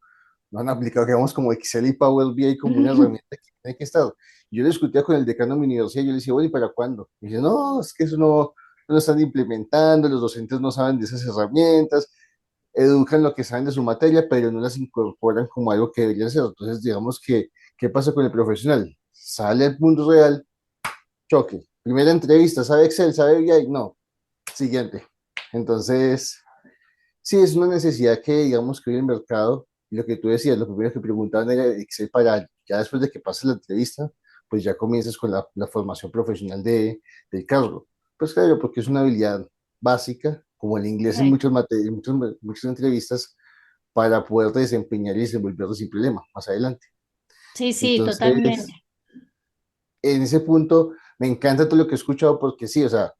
han aplicado, digamos, como Excel y Power BI como una herramienta que tiene que estar. Yo discutía con el decano de mi universidad, yo le decía, bueno, ¿y para cuándo? Y dice, no, es que eso no lo están implementando, los docentes no saben de esas herramientas, educan lo que saben de su materia, pero no las incorporan como algo que deberían ser. Entonces, digamos que, ¿qué pasa con el profesional? Sale al mundo real, choque. Primera entrevista, ¿sabe Excel? ¿Sabe BI? No. Siguiente. Entonces, sí, es una necesidad que digamos que hoy en el mercado, y lo que tú decías, lo primero que preguntaban era Excel para ya después de que pases la entrevista, pues ya comienzas con la formación profesional del cargo. Pues claro, porque es una habilidad básica, como el inglés en Correcto. muchas entrevistas, para poder desempeñar y desenvolverte sin problema más adelante. Sí, sí, Entonces, totalmente. en ese punto, me encanta todo lo que he escuchado porque sí, o sea,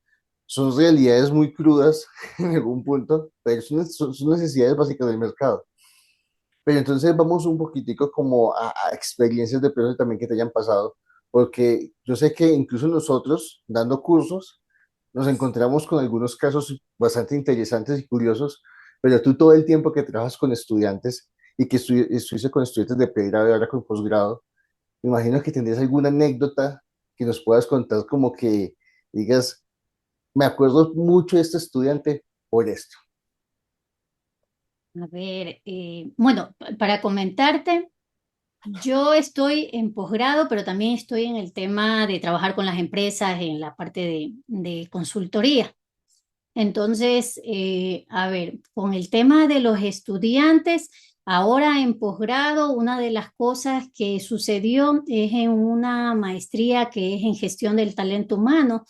son realidades muy crudas en algún punto, pero son necesidades básicas del mercado. Pero entonces vamos un poquitico como a experiencias de personas también que te hayan pasado, porque yo sé que incluso nosotros, dando cursos, nos encontramos con algunos casos bastante interesantes y curiosos, pero tú todo el tiempo que trabajas con estudiantes y que estuviste con estudiantes de pregrado y ahora con posgrado, me imagino que tendrías alguna anécdota que nos puedas contar como que digas, me acuerdo mucho de este estudiante por esto. A ver, bueno, para comentarte, yo estoy en posgrado, pero también estoy en el tema de trabajar con las empresas en la parte de consultoría. Entonces, a ver, con el tema de los estudiantes, ahora en posgrado, una de las cosas que sucedió es en una maestría que es en gestión del talento humano,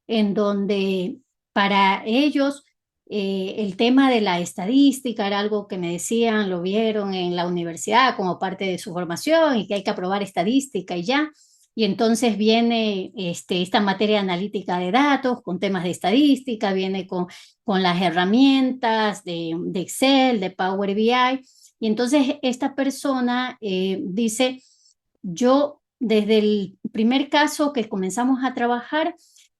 en donde para ellos el tema de la estadística era algo que me decían, lo vieron en la universidad como parte de su formación y que hay que aprobar estadística y ya. Y entonces viene esta materia analítica de datos con temas de estadística, viene con las herramientas de Excel, de Power BI. Y entonces esta persona dice, yo desde el primer caso que comenzamos a trabajar,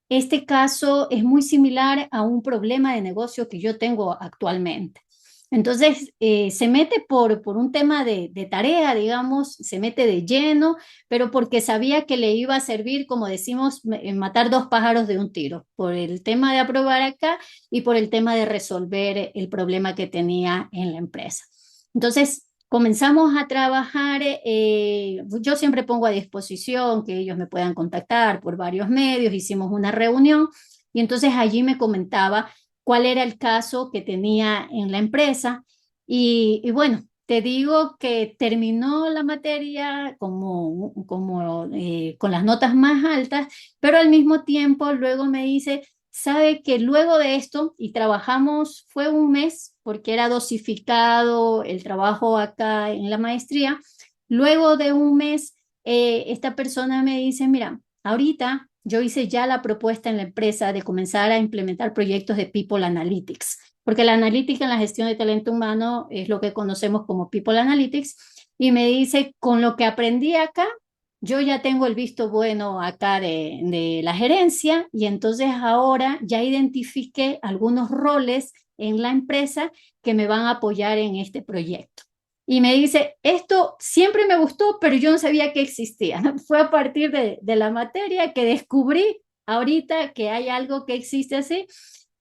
este caso es muy similar a un problema de negocio que yo tengo actualmente. Entonces, se mete por un tema de tarea, digamos, se mete de lleno, pero porque sabía que le iba a servir, como decimos, matar dos pájaros de un tiro, por el tema de aprobar acá y por el tema de resolver el problema que tenía en la empresa. Entonces, comenzamos a trabajar, yo siempre pongo a disposición que ellos me puedan contactar por varios medios, hicimos una reunión y entonces allí me comentaba cuál era el caso que tenía en la empresa. Y bueno, te digo que terminó la materia con las notas más altas, pero al mismo tiempo luego me dice, sabe que luego de esto, y trabajamos, fue un mes, porque era dosificado el trabajo acá en la maestría, luego de un mes, esta persona me dice, mira, ahorita yo hice ya la propuesta en la empresa de comenzar a implementar proyectos de People Analytics, porque la analítica en la gestión de talento humano es lo que conocemos como People Analytics, y me dice, con lo que aprendí acá, yo ya tengo el visto bueno acá de la gerencia y entonces ahora ya identifiqué algunos roles en la empresa que me van a apoyar en este proyecto. Y me dice, esto siempre me gustó, pero yo no sabía que existía. Fue a partir de la materia que descubrí ahorita que hay algo que existe así.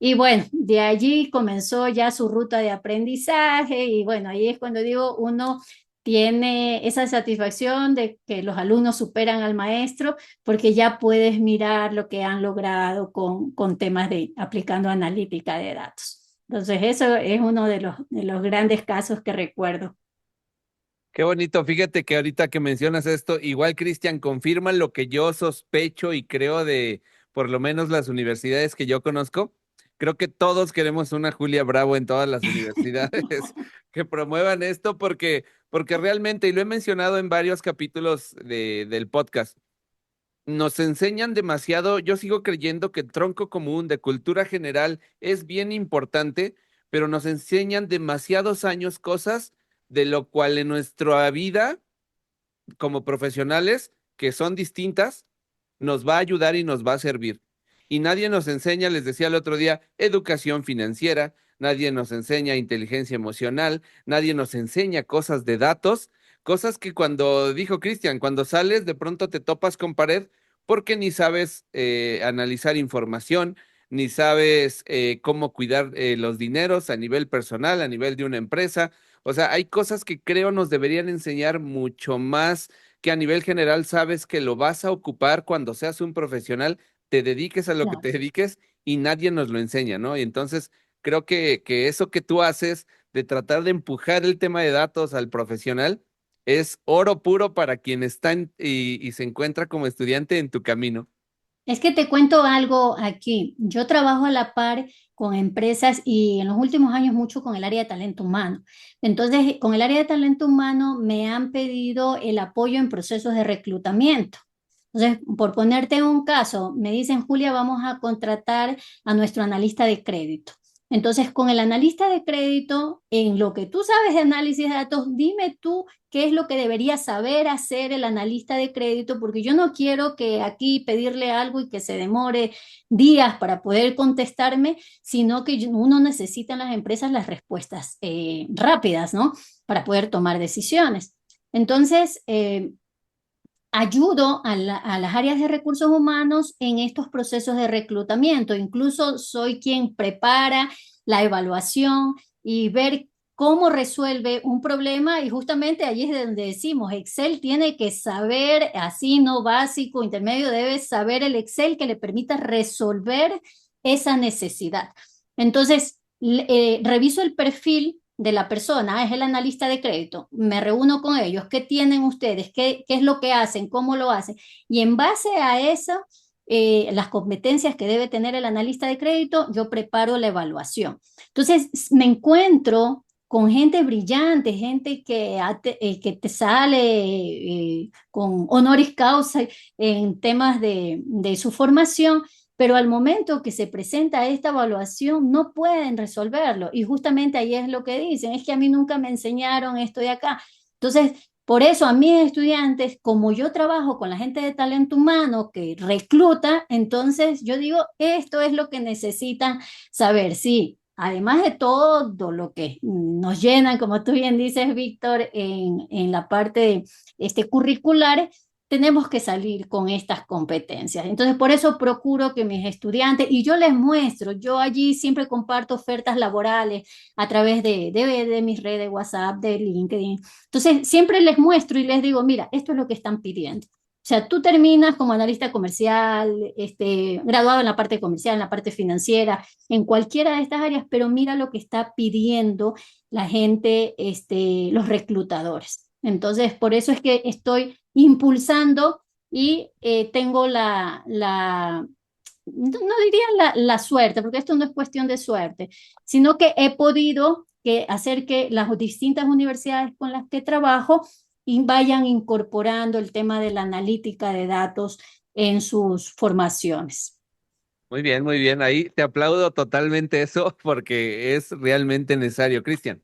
Y bueno, de allí comenzó ya su ruta de aprendizaje y bueno, ahí es cuando digo, uno tiene esa satisfacción de que los alumnos superan al maestro porque ya puedes mirar lo que han logrado con temas de aplicando analítica de datos. Entonces, eso es uno de los grandes casos que recuerdo. Qué bonito, fíjate que ahorita que mencionas esto, igual Cristian confirma lo que yo sospecho y creo de por lo menos las universidades que yo conozco. Creo que todos queremos una Julia Bravo en todas las universidades que promuevan esto porque realmente, y lo he mencionado en varios capítulos del podcast, nos enseñan demasiado. Yo sigo creyendo que el tronco común de cultura general es bien importante, pero nos enseñan demasiados años cosas de lo cual en nuestra vida como profesionales, que son distintas, nos va a ayudar y nos va a servir. Y nadie nos enseña, les decía el otro día, educación financiera, nadie nos enseña inteligencia emocional, nadie nos enseña cosas de datos, cosas que cuando dijo Cristian, cuando sales de pronto te topas con pared porque ni sabes analizar información, ni sabes cómo cuidar los dineros a nivel personal, a nivel de una empresa. O sea, hay cosas que creo nos deberían enseñar mucho más, que a nivel general sabes que lo vas a ocupar cuando seas un profesional, te dediques a lo que Claro. te dediques y nadie nos lo enseña, ¿no? Y entonces creo que eso que tú haces de tratar de empujar el tema de datos al profesional es oro puro para quien está y se encuentra como estudiante en tu camino. Es que te cuento algo aquí. Yo trabajo a la par con empresas y en los últimos años mucho con el área de talento humano. Entonces, con el área de talento humano me han pedido el apoyo en procesos de reclutamiento. Entonces, por ponerte un caso, me dicen, Julia, vamos a contratar a nuestro analista de crédito. Entonces, con el analista de crédito, en lo que tú sabes de análisis de datos, dime tú qué es lo que debería saber hacer el analista de crédito, porque yo no quiero que aquí pedirle algo y que se demore días para poder contestarme, sino que uno necesita en las empresas las respuestas rápidas, ¿no? Para poder tomar decisiones. Entonces, ayudo a las áreas de recursos humanos en estos procesos de reclutamiento. Incluso soy quien prepara la evaluación y ver cómo resuelve un problema, y justamente allí es donde decimos, Excel tiene que saber, así no básico, intermedio, debe saber el Excel que le permita resolver esa necesidad. Entonces, reviso el perfil de la persona, es el analista de crédito, me reúno con ellos, ¿qué tienen ustedes? ¿Qué es lo que hacen? ¿Cómo lo hacen? Y en base a eso, las competencias que debe tener el analista de crédito, yo preparo la evaluación. Entonces, me encuentro con gente brillante, gente que te sale con honoris causa en temas de su formación, pero al momento que se presenta esta evaluación no pueden resolverlo. Y justamente ahí es lo que dicen, es que a mí nunca me enseñaron esto de acá. Entonces, por eso a mis estudiantes, como yo trabajo con la gente de talento humano que recluta, entonces yo digo, esto es lo que necesitan saber. Sí, además de todo lo que nos llenan, como tú bien dices, Víctor, en la parte curricular, tenemos que salir con estas competencias. Entonces, por eso procuro que mis estudiantes, y yo les muestro, yo allí siempre comparto ofertas laborales a través de mis redes, WhatsApp, de LinkedIn. Entonces, siempre les muestro y les digo, mira, esto es lo que están pidiendo. O sea, tú terminas como analista comercial, graduado en la parte comercial, en la parte financiera, en cualquiera de estas áreas, pero mira lo que está pidiendo la gente, los reclutadores. Entonces, por eso es que estoy impulsando y tengo no diría la suerte, porque esto no es cuestión de suerte, sino que he podido hacer que las distintas universidades con las que trabajo vayan incorporando el tema de la analítica de datos en sus formaciones. Muy bien, ahí te aplaudo totalmente eso porque es realmente necesario, Cristian.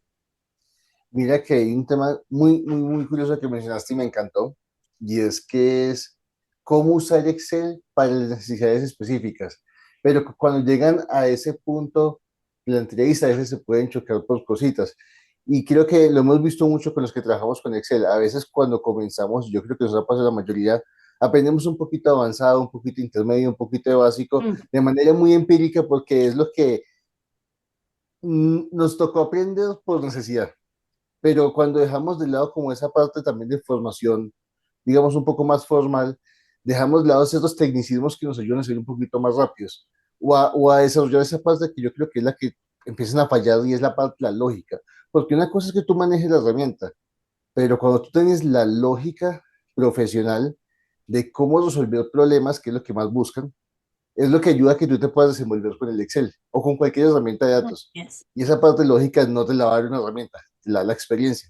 Mira que hay un tema muy curioso que mencionaste y me encantó, y es que es cómo usar Excel para las necesidades específicas. Pero cuando llegan a ese punto, la entrevista a veces se pueden chocar por cositas. Y creo que lo hemos visto mucho con los que trabajamos con Excel. A veces cuando comenzamos, yo creo que eso pasa a la mayoría, aprendemos un poquito avanzado, un poquito intermedio, un poquito de básico, Mm. de manera muy empírica, porque es lo que nos tocó aprender por necesidad. Pero cuando dejamos de lado como esa parte también de formación, digamos un poco más formal, dejamos de lado ciertos tecnicismos que nos ayudan a ser un poquito más rápidos o a desarrollar esa parte que yo creo que es la que empiezan a fallar, y es la parte, la lógica. Porque una cosa es que tú manejes la herramienta, pero cuando tú tienes la lógica profesional de cómo resolver problemas, que es lo que más buscan, es lo que ayuda a que tú te puedas desenvolver con el Excel o con cualquier herramienta de datos. Yes. Y esa parte lógica no te la va a dar una herramienta, te la da la experiencia.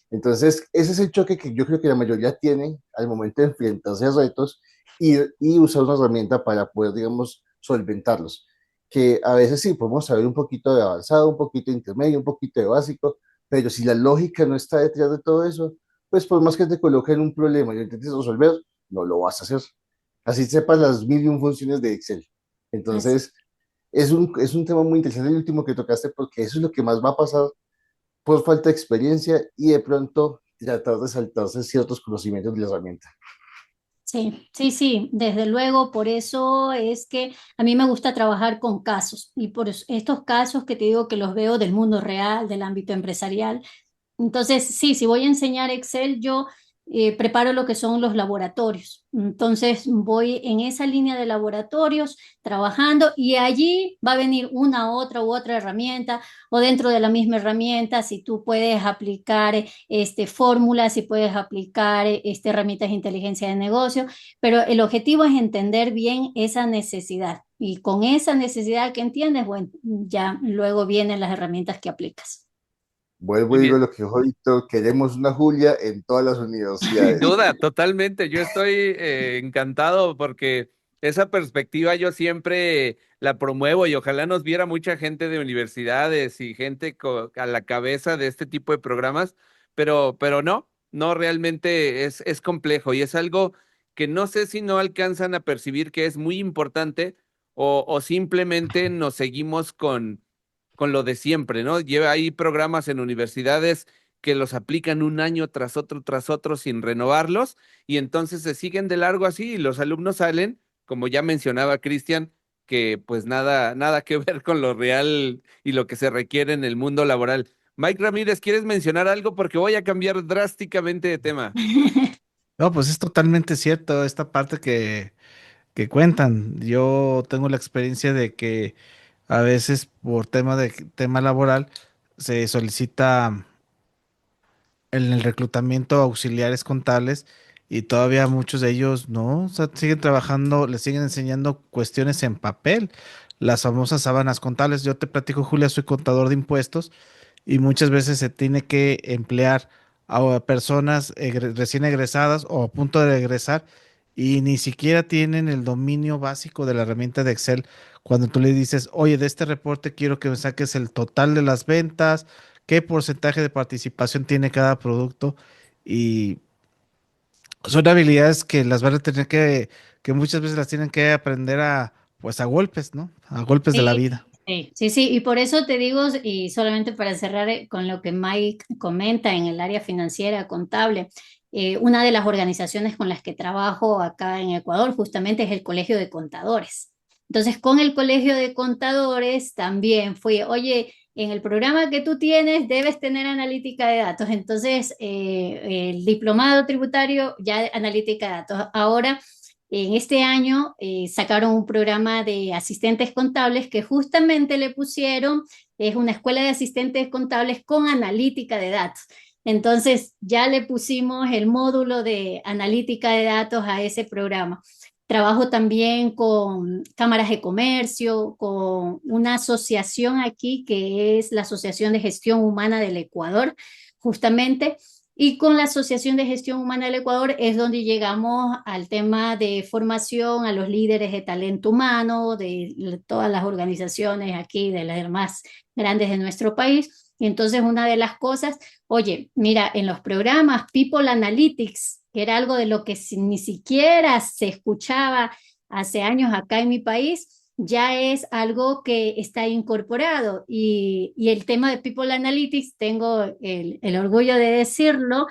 Entonces, ese es el choque que yo creo que la mayoría tiene al momento de enfrentarse a retos y usar una herramienta para poder, digamos, solventarlos. Que a veces sí, podemos saber un poquito de avanzado, un poquito de intermedio, un poquito de básico, pero si la lógica no está detrás de todo eso, pues por más que te coloquen un problema y lo intentes resolver, no lo vas a hacer. Así sepas las mil y un funciones de Excel. Así. Entonces, es un tema muy interesante el último que tocaste, porque eso es lo que más va a pasar por falta de experiencia y de pronto tratar de saltarse ciertos conocimientos de la herramienta. Sí, sí, sí, desde luego, por eso es que a mí me gusta trabajar con casos y por estos casos que te digo que los veo del mundo real, del ámbito empresarial. Entonces, sí, si voy a enseñar Excel, yo preparo lo que son los laboratorios. Entonces, voy en esa línea de laboratorios trabajando y allí va a venir una, otra u otra herramienta o dentro de la misma herramienta, si tú puedes aplicar fórmulas, si puedes aplicar herramientas de inteligencia de negocio, pero el objetivo es entender bien esa necesidad. Y con esa necesidad que entiendes, bueno, ya luego vienen las herramientas que aplicas. Vuelvo Muy y digo bien. lo que dijo Víctor, queremos una Julia en todas las Sin universidades. duda, totalmente. Yo estoy encantado porque esa perspectiva yo siempre la promuevo y ojalá nos viera mucha gente de universidades y gente a la cabeza de este tipo de programas, pero no, no realmente es complejo y es algo que no sé si no alcanzan a percibir que es muy importante o simplemente nos seguimos con lo de siempre, ¿no? Hay programas en universidades que los aplican un año tras otro sin renovarlos y entonces se siguen de largo así y los alumnos salen, como ya mencionaba Cristian, que pues nada, nada que ver con lo real y lo que se requiere en el mundo laboral. Mike Ramírez, ¿quieres mencionar algo? Porque voy a cambiar drásticamente de tema. No, pues es totalmente cierto esta parte que cuentan. Yo tengo la experiencia de que a veces por tema laboral se solicita en el reclutamiento auxiliares contables y todavía muchos de ellos no, o sea, siguen trabajando, les siguen enseñando cuestiones en papel, las famosas sábanas contables. Yo te platico, Julia, soy contador de impuestos y muchas veces se tiene que emplear a personas recién egresadas o a punto de egresar y ni siquiera tienen el dominio básico de la herramienta de Excel. Cuando tú le dices, oye, de este reporte quiero que me saques el total de las ventas, qué porcentaje de participación tiene cada producto, y son habilidades que las van a tener que muchas veces las tienen que aprender pues a golpes, ¿no? A golpes de la Sí, vida. sí, y por eso te digo, y solamente para cerrar con lo que Mike comenta en el área financiera, contable, una de las organizaciones con las que trabajo acá en Ecuador justamente es el Colegio de Contadores. Entonces, con el Colegio de Contadores también fui, oye, en el programa que tú tienes debes tener analítica de datos. Entonces, el diplomado tributario, ya analítica de datos. Ahora en este año sacaron un programa de asistentes contables que justamente le pusieron, es una escuela de asistentes contables con analítica de datos. Entonces ya le pusimos el módulo de analítica de datos a ese programa. Trabajo también con cámaras de comercio, con una asociación aquí que es la Asociación de Gestión Humana del Ecuador, justamente. Y con la Asociación de Gestión Humana del Ecuador es donde llegamos al tema de formación a los líderes de talento humano, de todas las organizaciones aquí, de las más grandes de nuestro país. Y entonces una de las cosas, oye, mira, en los programas People Analytics, que era algo de lo que ni siquiera se escuchaba hace años acá en mi país, ya es algo que está incorporado. Y el tema de People Analytics, tengo el orgullo de decirlo,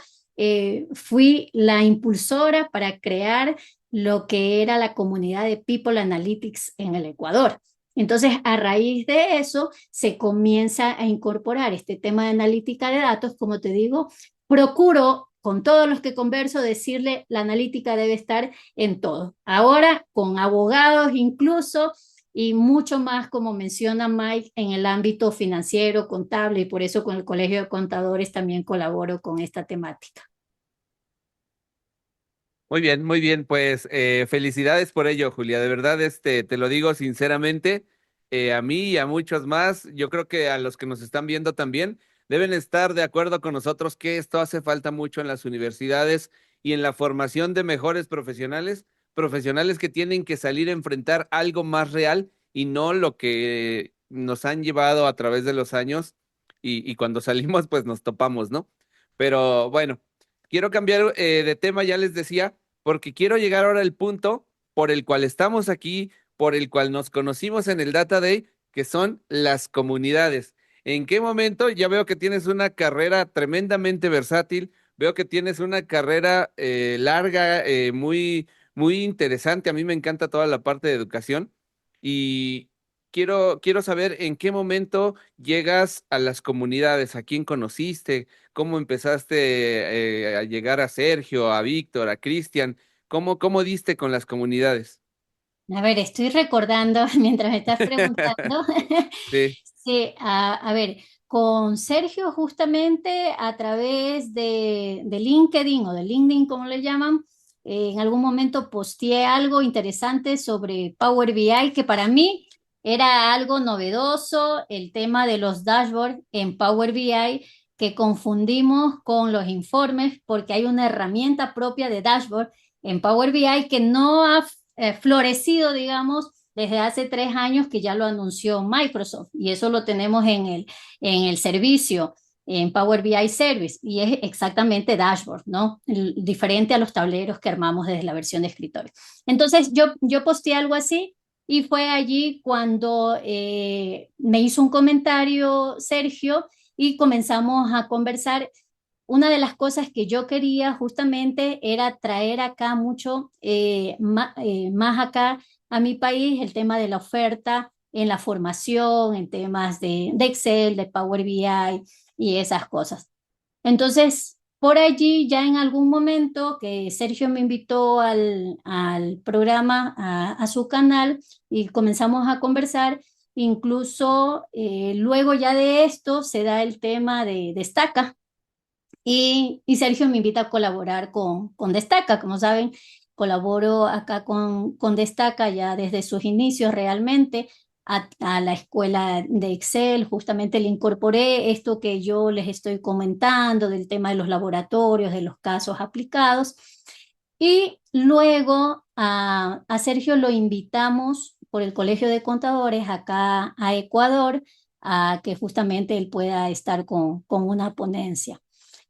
fui la impulsora para crear lo que era la comunidad de People Analytics en el Ecuador. Entonces, a raíz de eso, se comienza a incorporar este tema de analítica de datos. Como te digo, procuro con todos los que converso decirle la analítica debe estar en todo. Ahora, con abogados incluso, y mucho más, como menciona Mike, en el ámbito financiero, contable, y por eso con el Colegio de Contadores también colaboro con esta temática. Muy bien, pues felicidades por ello, Julia. De verdad, te lo digo sinceramente, a mí y a muchos más, yo creo que a los que nos están viendo también, deben estar de acuerdo con nosotros que esto hace falta mucho en las universidades y en la formación de mejores profesionales, profesionales que tienen que salir a enfrentar algo más real y no lo que nos han llevado a través de los años y cuando salimos pues nos topamos, ¿no? Pero bueno. Quiero cambiar de tema, ya les decía, porque quiero llegar ahora al punto por el cual estamos aquí, por el cual nos conocimos en el Data Day, que son las comunidades. ¿En qué momento? Ya veo que tienes una carrera tremendamente versátil, veo que tienes una carrera larga, muy interesante. A mí me encanta toda la parte de educación y quiero saber en qué momento llegas a las comunidades, a quién conociste. ¿Cómo empezaste a llegar a Sergio, a Víctor, a Cristian? ¿Cómo diste con las comunidades? A ver, estoy recordando mientras me estás preguntando. Sí, Sí, a ver, con Sergio justamente a través de LinkedIn o de LinkedIn, como le llaman, en algún momento posteé algo interesante sobre Power BI, que para mí era algo novedoso, el tema de los dashboards en Power BI. que confundimos con los informes porque hay una herramienta propia de dashboard en Power BI que no ha florecido, digamos, desde hace 3 años que ya lo anunció Microsoft y eso lo tenemos en el servicio, en Power BI Service y es exactamente dashboard, ¿no? Diferente a los tableros que armamos desde la versión de escritorio. Entonces yo posteé algo así y fue allí cuando me hizo un comentario Sergio y comenzamos a conversar. Una de las cosas que yo quería justamente era traer acá mucho, más acá a mi país, el tema de la oferta en la formación, en temas de Excel, de Power BI y esas cosas. Entonces, por allí ya en algún momento que Sergio me invitó al programa, a su canal, y comenzamos a conversar, incluso luego ya de esto se da el tema de Destaca y Sergio me invita a colaborar con Destaca. Como saben, colaboro acá con Destaca ya desde sus inicios realmente a la escuela de Excel. Justamente le incorporé esto que yo les estoy comentando del tema de los laboratorios, de los casos aplicados. Y luego a Sergio lo invitamos por el Colegio de Contadores acá a Ecuador a que justamente él pueda estar con una ponencia.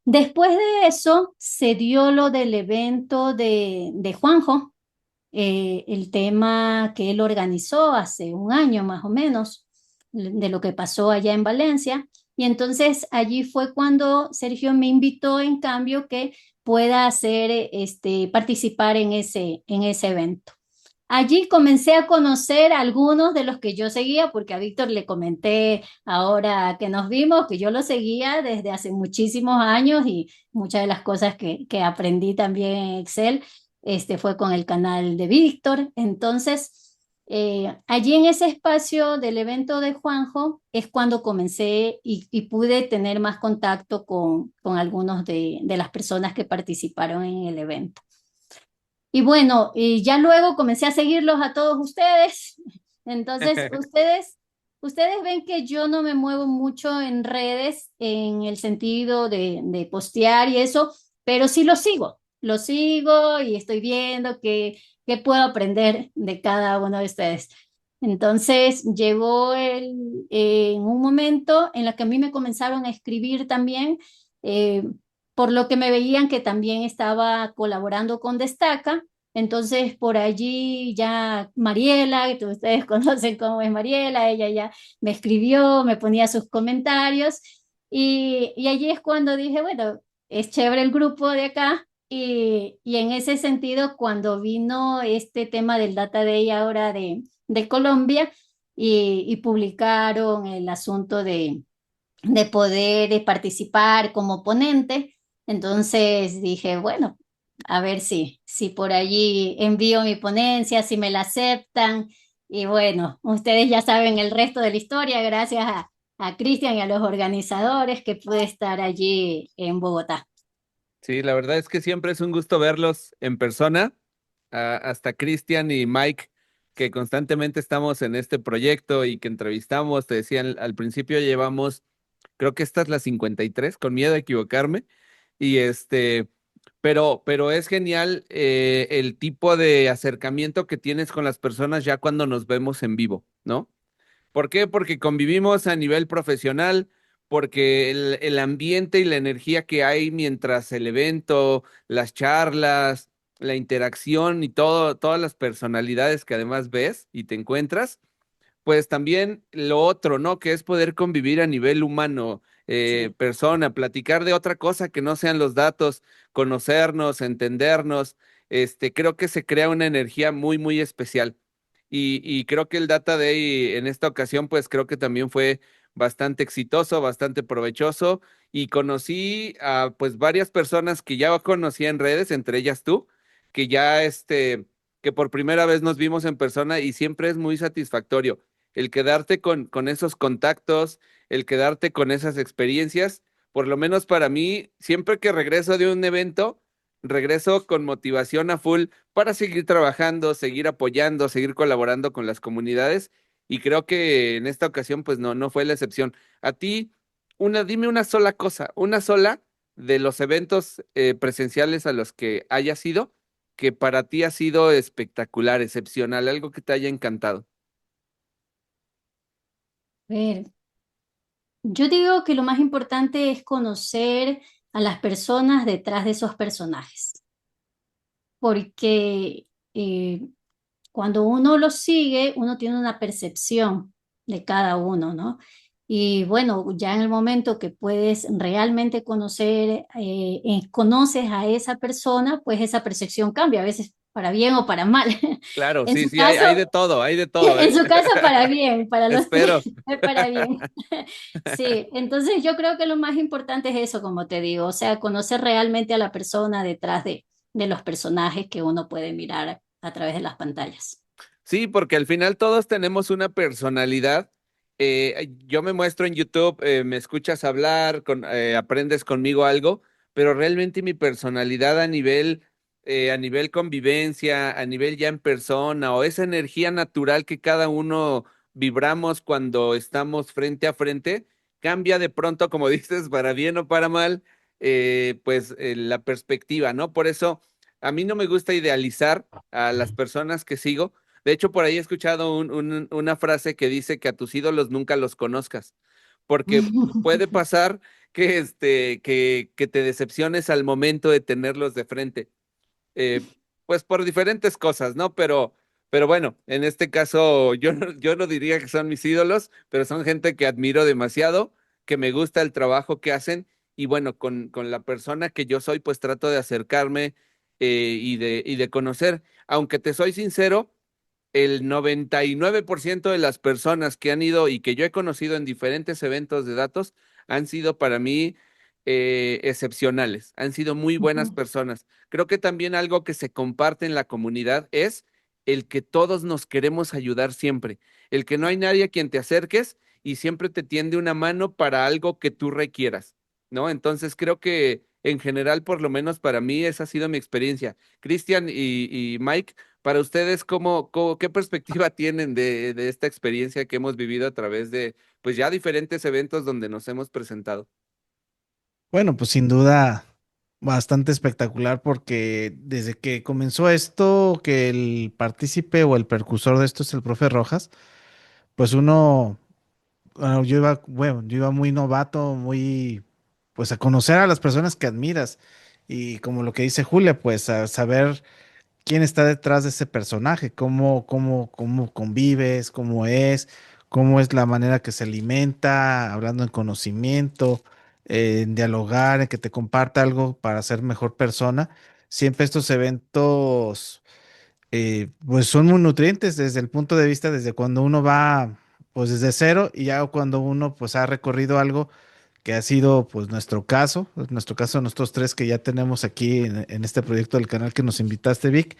Después de eso se dio lo del evento de Juanjo, el tema que él organizó hace un año más o menos, de lo que pasó allá en Valencia. Y entonces allí fue cuando Sergio me invitó en cambio que pueda hacer, participar en ese evento. Allí comencé a conocer a algunos de los que yo seguía, porque a Víctor le comenté ahora que nos vimos, que yo lo seguía desde hace muchísimos años y muchas de las cosas que aprendí también en Excel, fue con el canal de Víctor. Entonces, allí en ese espacio del evento de Juanjo es cuando comencé y pude tener más contacto con algunos de las personas que participaron en el evento. Y bueno, y ya luego comencé a seguirlos a todos ustedes. Entonces, ustedes ven que yo no me muevo mucho en redes en el sentido de postear y eso, pero sí lo sigo y estoy viendo qué puedo aprender de cada uno de ustedes. Entonces, llegó en un momento en el que a mí me comenzaron a escribir también. eh, por lo que me veían que también estaba colaborando con Destaca. Entonces, por allí ya Mariela, que ustedes conocen cómo es Mariela, ella ya me escribió, me ponía sus comentarios y allí es cuando dije, bueno, es chévere el grupo de acá y en ese sentido, cuando vino este tema del Data Day ahora de Colombia y publicaron el asunto de poder participar como ponente. Entonces dije, bueno, a ver si por allí envío mi ponencia, si me la aceptan. Y bueno, ustedes ya saben el resto de la historia, gracias a Cristian y a los organizadores que pude estar allí en Bogotá. Sí, la verdad es que siempre es un gusto verlos en persona, hasta Cristian y Mike, que constantemente estamos en este proyecto y que entrevistamos. Te decía al principio llevamos, creo que esta es la 53, con miedo a equivocarme, y pero es genial el tipo de acercamiento que tienes con las personas ya cuando nos vemos en vivo, ¿no? ¿Por qué? Porque convivimos a nivel profesional, porque el ambiente y la energía que hay mientras el evento, las charlas, la interacción y todo, todas las personalidades que además ves y te encuentras, pues también lo otro, ¿no? Que es poder convivir a nivel humano, Sí. persona, platicar de otra cosa que no sean los datos, conocernos, entendernos. Creo que se crea una energía muy, muy especial. Y creo que el Data Day en esta ocasión, pues creo que también fue bastante exitoso, bastante provechoso. Y conocí a pues varias personas que ya conocía en redes, entre ellas tú, que ya que por primera vez nos vimos en persona y siempre es muy satisfactorio el quedarte con esos contactos, el quedarte con esas experiencias. Por lo menos para mí, siempre que regreso de un evento, regreso con motivación a full para seguir trabajando, seguir apoyando, seguir colaborando con las comunidades y creo que en esta ocasión pues no fue la excepción. A ti, Dime una sola cosa, una sola de los eventos presenciales a los que hayas ido, que para ti ha sido espectacular, excepcional, algo que te haya encantado. A ver, yo digo que lo más importante es conocer a las personas detrás de esos personajes, porque cuando uno los sigue, uno tiene una percepción de cada uno, ¿no? Y bueno, ya en el momento que puedes realmente conoces a esa persona, pues esa percepción cambia, a veces para bien o para mal. Claro, En sí, su sí, hay caso, hay de todo, en ¿eh? su caso para bien, para los tres Espero. es para bien. Sí, entonces yo creo que lo más importante es eso, como te digo, o sea, conocer realmente a la persona detrás de los personajes que uno puede mirar a través de las pantallas. Sí, porque al final todos tenemos una personalidad. Yo me muestro en YouTube, me escuchas hablar, aprendes conmigo algo, pero realmente mi personalidad a nivel convivencia, a nivel ya en persona, o esa energía natural que cada uno vibramos cuando estamos frente a frente, cambia de pronto, como dices, para bien o para mal, la perspectiva, ¿no? Por eso a mí no me gusta idealizar a las personas que sigo. De hecho, por ahí he escuchado una frase que dice que a tus ídolos nunca los conozcas, porque puede pasar que te decepciones al momento de tenerlos de frente, eh, pues por diferentes cosas, ¿no? Pero bueno, en este caso yo no diría que son mis ídolos, pero son gente que admiro demasiado, que me gusta el trabajo que hacen y bueno, con la persona que yo soy, pues trato de acercarme y de conocer, aunque te soy sincero el 99% de las personas que han ido y que yo he conocido en diferentes eventos de datos han sido para mí excepcionales, han sido muy buenas personas. Creo que también algo que se comparte en la comunidad es el que todos nos queremos ayudar siempre, el que no hay nadie a quien te acerques y siempre te tiende una mano para algo que tú requieras, ¿no? Entonces creo que en general, por lo menos para mí, esa ha sido mi experiencia. Cristian y Mike, para ustedes, qué perspectiva tienen de esta experiencia que hemos vivido a través de, pues ya diferentes eventos donde nos hemos presentado? Bueno, pues sin duda bastante espectacular porque desde que comenzó esto, que el partícipe o el precursor de esto es el profe Rojas, pues yo iba muy novato, muy, pues a conocer a las personas que admiras y como lo que dice Julia, pues a saber quién está detrás de ese personaje, cómo convives, cómo es la manera que se alimenta, hablando en conocimiento, en dialogar, en que te comparta algo para ser mejor persona. Siempre estos eventos, pues son muy nutrientes desde el punto de vista, desde cuando uno va, pues desde cero y ya cuando uno pues ha recorrido algo que ha sido pues nuestro caso nosotros tres que ya tenemos aquí en este proyecto del canal que nos invitaste, Vic,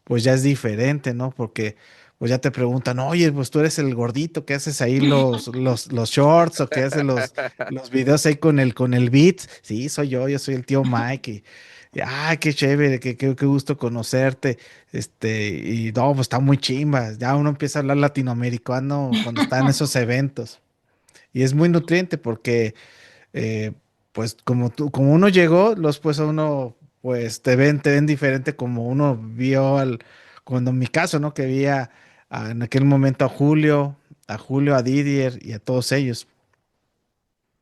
pues ya es diferente, ¿no? Porque pues ya te preguntan, oye, pues tú eres el gordito que haces ahí los shorts o que haces los videos ahí con el beat. Sí, yo soy el tío Mike qué chévere, qué gusto conocerte. Y no, pues está muy chimba. Ya uno empieza a hablar latinoamericano cuando está en esos eventos. Y es muy nutriente porque eh, pues como uno llegó, pues a uno, pues te ven diferente como uno cuando en mi caso, ¿no? Que vi en aquel momento a Didier y a todos ellos.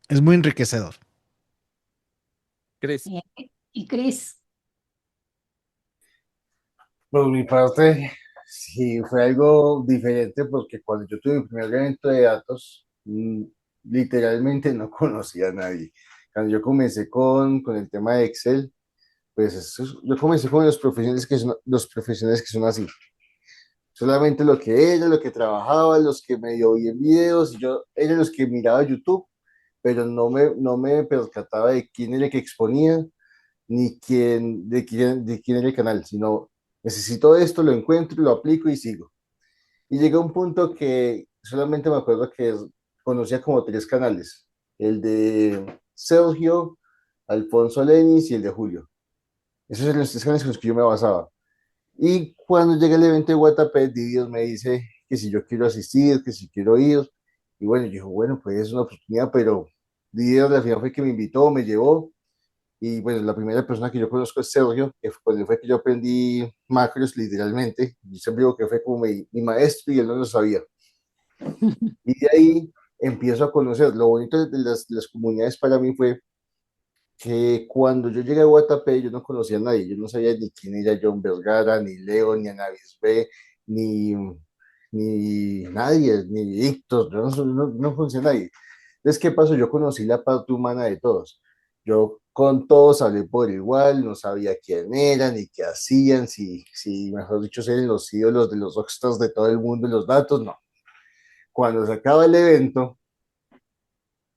Es muy enriquecedor. Cris. Y, y Cris, Por mi parte, sí, fue algo diferente porque cuando yo tuve mi primer evento de datos, literalmente no conocía a nadie. Cuando yo comencé con el tema de Excel, pues yo comencé con los profesionales que son así. Solamente lo que era, lo que trabajaba, los que medio vi en videos, y yo eran los que miraba YouTube, pero no me percataba de quién era el que exponía, ni de quién era el canal, sino necesito esto, lo encuentro, lo aplico y sigo. Y llegué a un punto que solamente me acuerdo que conocía como tres canales, el de Sergio, Alfonso Lenis y el de Julio. Esos eran los tres canales con los que yo me basaba. Y cuando llega el evento de Guatapé, Dios me dice que si yo quiero asistir, que si quiero ir. Y bueno, yo digo, bueno, pues es una oportunidad, pero líder de la final fue que me invitó, me llevó, y bueno, la primera persona que yo conozco es Sergio, que fue, fue que yo aprendí macros literalmente. Yo siempre digo que fue como mi maestro y él no lo sabía. Y de ahí empiezo a conocer. Lo bonito de las comunidades para mí fue que cuando yo llegué a Guatapé yo no conocía a nadie, yo no sabía ni quién era John Vergara, ni Leo, ni Anavis B, ni, ni nadie, ni Víctor, yo no conocía a nadie. Entonces, ¿qué pasó? Yo conocí la parte humana de todos. Yo con todos hablé por igual, no sabía quién eran ni qué hacían, si mejor dicho, eran los ídolos de los rockstars de todo el mundo y los datos, no. Cuando se acaba el evento,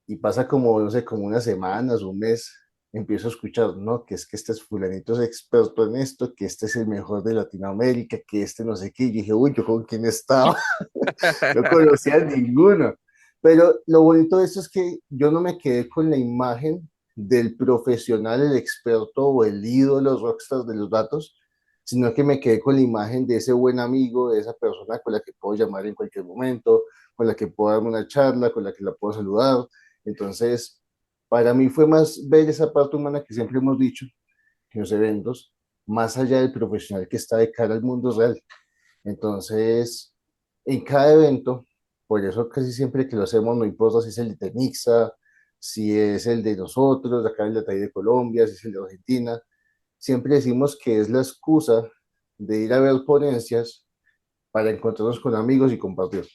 y pasa como, no sé, como unas semanas, un mes, empiezo a escuchar, ¿no? Que es que este es fulanito es experto en esto, que este es el mejor de Latinoamérica, que este no sé qué, y dije, uy, ¿yo con quién estaba? No conocía a ninguno. Pero lo bonito de esto es que yo no me quedé con la imagen del profesional, el experto o el ídolo, los rockstars de los datos, sino que me quedé con la imagen de ese buen amigo, de esa persona con la que puedo llamar en cualquier momento, con la que puedo darme una charla, con la que la puedo saludar. Entonces, para mí fue más ver esa parte humana que siempre hemos dicho en los eventos, más allá del profesional que está de cara al mundo real. Entonces, en cada evento, por eso casi siempre que lo hacemos, no importa si es el de Temixa, si es el de nosotros, acá el de Atay de Colombia, si es el de Argentina, siempre decimos que es la excusa de ir a ver ponencias para encontrarnos con amigos y compartir.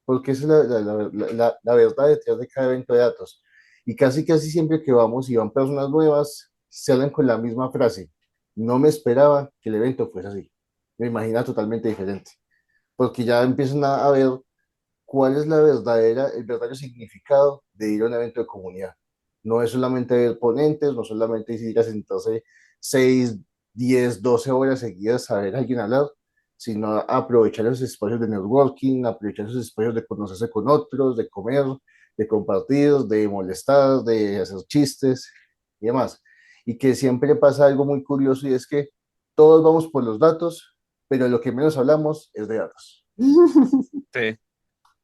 Porque esa es la verdad detrás de cada evento de datos. Y casi siempre que vamos y van personas nuevas, se hablan con la misma frase. No me esperaba que el evento fuese así. Me imagina totalmente diferente. Porque ya empiezan a ver cuál es el verdadero significado de ir a un evento de comunidad. No es solamente ver ponentes, no solamente ir a sentarse 6, 10, 12 horas seguidas a ver a alguien hablar, sino aprovechar esos espacios de networking, aprovechar esos espacios de conocerse con otros, de comer, de compartir, de molestar, de hacer chistes y demás. Y que siempre pasa algo muy curioso y es que todos vamos por los datos, pero lo que menos hablamos es de datos. Sí.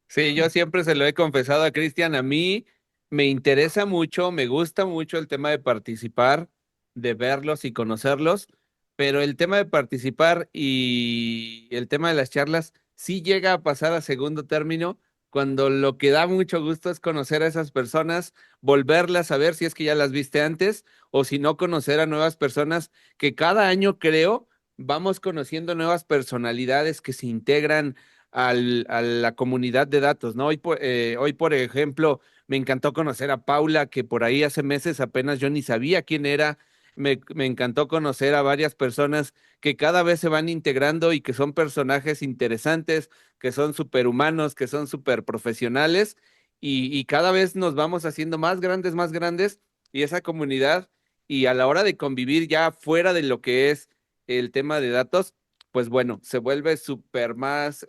Sí, yo siempre se lo he confesado a Cristian, a mí me interesa mucho, me gusta mucho el tema de participar, de verlos y conocerlos, pero el tema de participar y el tema de las charlas sí llega a pasar a segundo término cuando lo que da mucho gusto es conocer a esas personas, volverlas a ver si es que ya las viste antes o si no conocer a nuevas personas que cada año creo vamos conociendo nuevas personalidades que se integran a la comunidad de datos, ¿no? Hoy, por ejemplo, me encantó conocer a Paula, que por ahí hace meses apenas yo ni sabía quién era. Me encantó conocer a varias personas que cada vez se van integrando y que son personajes interesantes, que son superhumanos, que son super profesionales y cada vez nos vamos haciendo más grandes y esa comunidad y a la hora de convivir ya fuera de lo que es el tema de datos pues bueno, se vuelve súper más,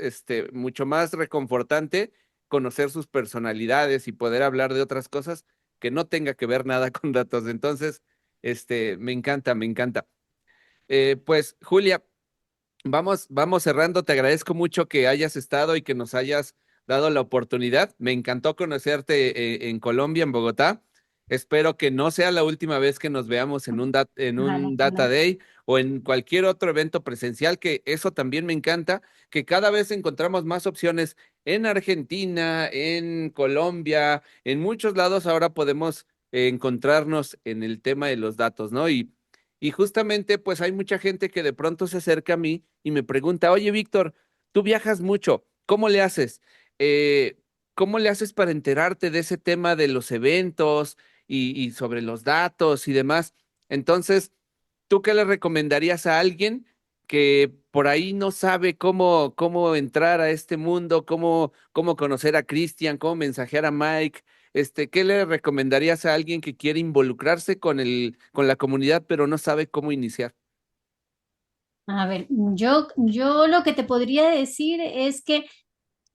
mucho más reconfortante conocer sus personalidades y poder hablar de otras cosas que no tenga que ver nada con datos. Entonces, me encanta, me encanta. Pues, Julia, vamos cerrando. Te agradezco mucho que hayas estado y que nos hayas dado la oportunidad. Me encantó conocerte en Colombia, en Bogotá. Espero que no sea la última vez que nos veamos en Ojalá, un Data ojalá. Day o en cualquier otro evento presencial, que eso también me encanta, que cada vez encontramos más opciones en Argentina, en Colombia, en muchos lados ahora podemos encontrarnos en el tema de los datos, ¿no? Y justamente, pues hay mucha gente que de pronto se acerca a mí y me pregunta, oye, Víctor, tú viajas mucho, ¿cómo le haces? Eh, ¿Cómo le haces para enterarte de ese tema de los eventos y sobre los datos y demás? Entonces, ¿tú qué le recomendarías a alguien que por ahí no sabe cómo entrar a este mundo, cómo conocer a Cristian, cómo mensajear a Mike? ¿Qué le recomendarías a alguien que quiere involucrarse con la comunidad, pero no sabe cómo iniciar? A ver, yo lo que te podría decir es que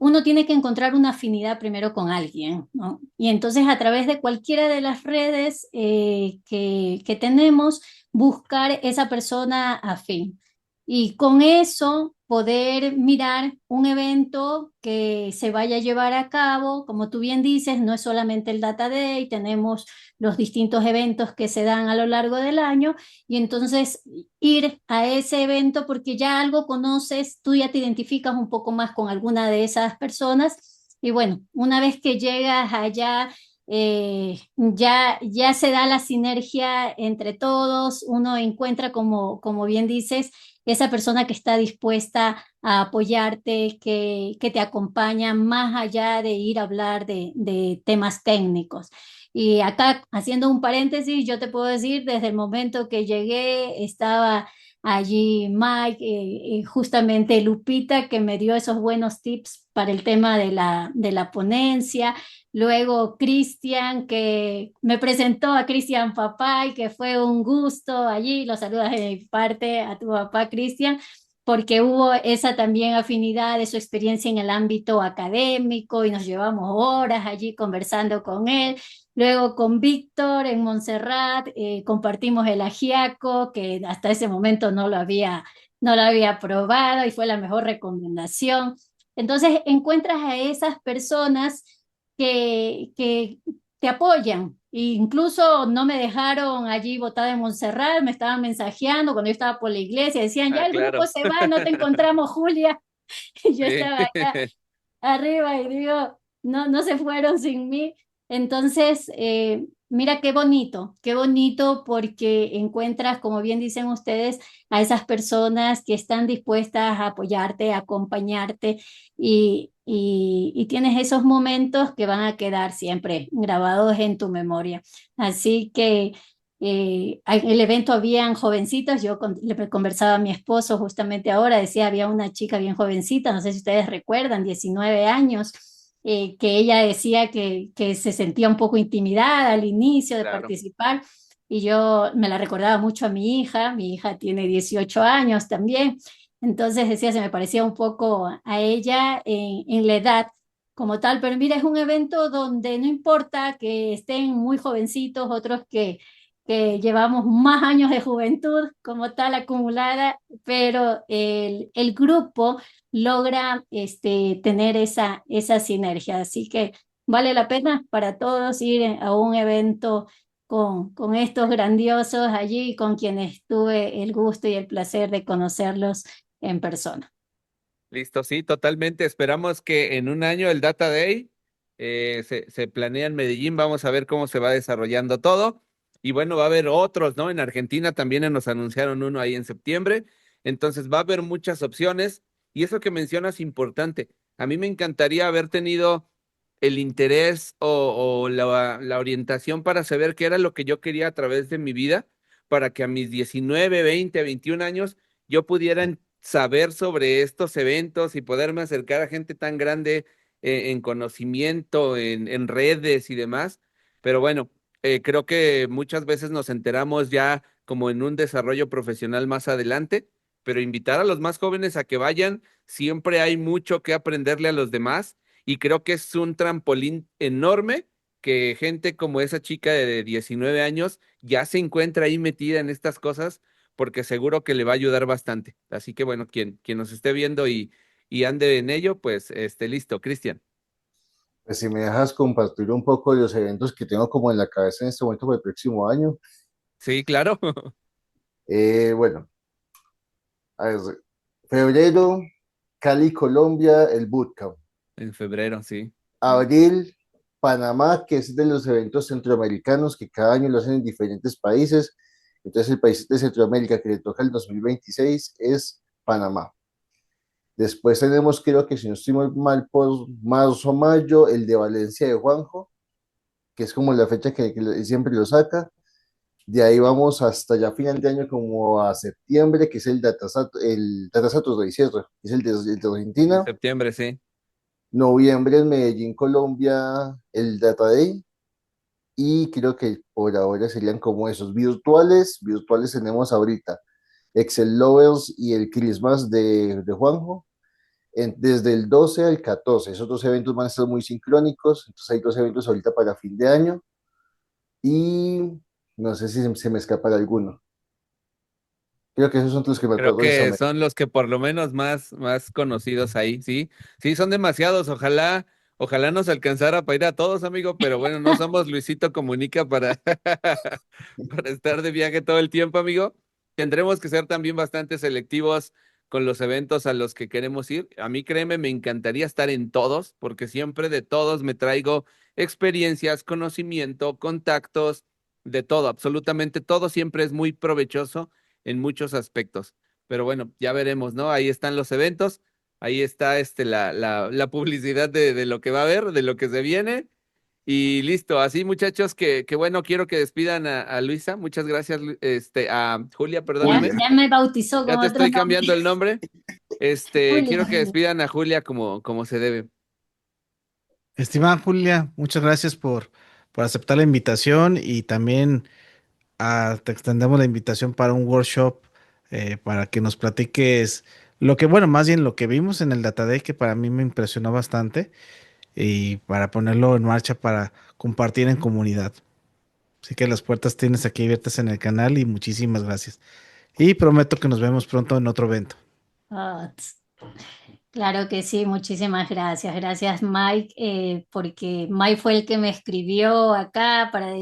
uno tiene que encontrar una afinidad primero con alguien, ¿no? Y entonces a través de cualquiera de las redes que tenemos, buscar esa persona afín. Y con eso poder mirar un evento que se vaya a llevar a cabo. Como tú bien dices, no es solamente el Data Day, tenemos los distintos eventos que se dan a lo largo del año y entonces ir a ese evento porque ya algo conoces, tú ya te identificas un poco más con alguna de esas personas y bueno, una vez que llegas allá, ya se da la sinergia entre todos, uno encuentra, como bien dices, esa persona que está dispuesta a apoyarte, que te acompaña más allá de ir a hablar de temas técnicos. Y acá, haciendo un paréntesis, yo te puedo decir, desde el momento que llegué, estaba allí Mike, justamente Lupita, que me dio esos buenos tips para el tema de la ponencia. Luego Cristian, que me presentó a Cristian Papá y que fue un gusto allí. Lo saludas de mi parte a tu papá, Cristian, porque hubo esa también afinidad de su experiencia en el ámbito académico y nos llevamos horas allí conversando con él. Luego con Víctor en Montserrat compartimos el ajiaco, que hasta ese momento no lo había probado y fue la mejor recomendación. Entonces encuentras a esas personas que te apoyan. E incluso no me dejaron allí botada en Montserrat, me estaban mensajeando cuando yo estaba por la iglesia, decían, ya Ah, el grupo claro. se va, no te encontramos, Julia. Y yo Sí. estaba acá arriba y digo, no, no se fueron sin mí. Entonces, mira qué bonito porque encuentras, como bien dicen ustedes, a esas personas que están dispuestas a apoyarte, a acompañarte y tienes esos momentos que van a quedar siempre grabados en tu memoria. Así que en el evento habían jovencitos, le conversaba a mi esposo justamente ahora, decía, había una chica bien jovencita, no sé si ustedes recuerdan, 19 años, que ella decía que se sentía un poco intimidada al inicio de Claro. participar y yo me la recordaba mucho a mi hija tiene 18 años también, entonces decía, se me parecía un poco a ella en la edad como tal, pero mira, es un evento donde no importa que estén muy jovencitos, otros que llevamos más años de juventud como tal acumulada, pero el grupo logra tener esa sinergia. Así que vale la pena para todos ir a un evento con estos grandiosos allí, con quienes tuve el gusto y el placer de conocerlos en persona. Listo, sí, totalmente. Esperamos que en un año el Data Day se planea en Medellín. Vamos a ver cómo se va desarrollando todo. Y bueno, va a haber otros, ¿no? En Argentina también nos anunciaron uno ahí en septiembre. Entonces va a haber muchas opciones. Y eso que mencionas es importante. A mí me encantaría haber tenido el interés o la orientación para saber qué era lo que yo quería a través de mi vida, para que a mis 19, 20, 21 años yo pudiera saber sobre estos eventos y poderme acercar a gente tan grande en conocimiento, en redes y demás. Pero bueno, creo que muchas veces nos enteramos ya como en un desarrollo profesional más adelante, pero invitar a los más jóvenes a que vayan, siempre hay mucho que aprenderle a los demás y creo que es un trampolín enorme que gente como esa chica de 19 años ya se encuentra ahí metida en estas cosas porque seguro que le va a ayudar bastante. Así que bueno, quien nos esté viendo y ande en ello, pues esté listo. Cristian. Pues si me dejas compartir un poco de los eventos que tengo como en la cabeza en este momento para el próximo año. Sí, claro. Bueno, a ver, febrero, Cali, Colombia, el Bootcamp. En febrero, sí. Abril, Panamá, que es de los eventos centroamericanos que cada año lo hacen en diferentes países. Entonces el país de Centroamérica que le toca el 2026 es Panamá. Después tenemos, creo que si no estoy muy mal, por marzo o mayo, el de Valencia de Juanjo, que es como la fecha que siempre lo saca. De ahí vamos hasta ya final de año, como a septiembre, que es el Data Saturday, ¿cierto? Que es el de En Argentina. septiembre, sí. Noviembre en Medellín, Colombia, el Data Day. Y creo que por ahora serían como esos virtuales. Virtuales tenemos ahorita Excel Lovers y el Christmas de Juanjo. Desde el 12 al 14. Esos dos eventos van a estar muy sincrónicos. Entonces hay dos eventos ahorita para fin de año. Y no sé si se me escapa alguno. Creo que esos son los que me Creo acuerdo en ese que momento. son los que por lo menos más conocidos ahí, sí. Sí, son demasiados. Ojalá nos alcanzara para ir a todos, amigo, pero bueno, no somos Luisito Comunica para, para estar de viaje todo el tiempo, amigo. Tendremos que ser también bastante selectivos con los eventos a los que queremos ir. A mí, créeme, me encantaría estar en todos, porque siempre de todos me traigo experiencias, conocimiento, contactos, de todo, absolutamente todo siempre es muy provechoso en muchos aspectos. Pero bueno, ya veremos, ¿no? Ahí están los eventos, ahí está la publicidad de lo que va a haber, de lo que se viene. Y listo, así muchachos, que bueno, quiero que despidan a Luisa. Muchas gracias, a Julia, Ya, Julia. perdóname. ya me bautizó Ya con te otro estoy nombre. cambiando el nombre. Julia, Quiero que Julia. despidan a Julia como se debe. Estimada Julia, muchas gracias por aceptar la invitación y también te extendemos la invitación para un workshop para que nos platiques lo que, bueno, más bien lo que vimos en el Data Day, que para mí me impresionó bastante, y para ponerlo en marcha para compartir en comunidad. Así que las puertas tienes aquí abiertas en el canal y muchísimas gracias. Y prometo que nos vemos pronto en otro evento. Ah, claro que sí, muchísimas gracias. Gracias, Mike, porque Mike fue el que me escribió acá para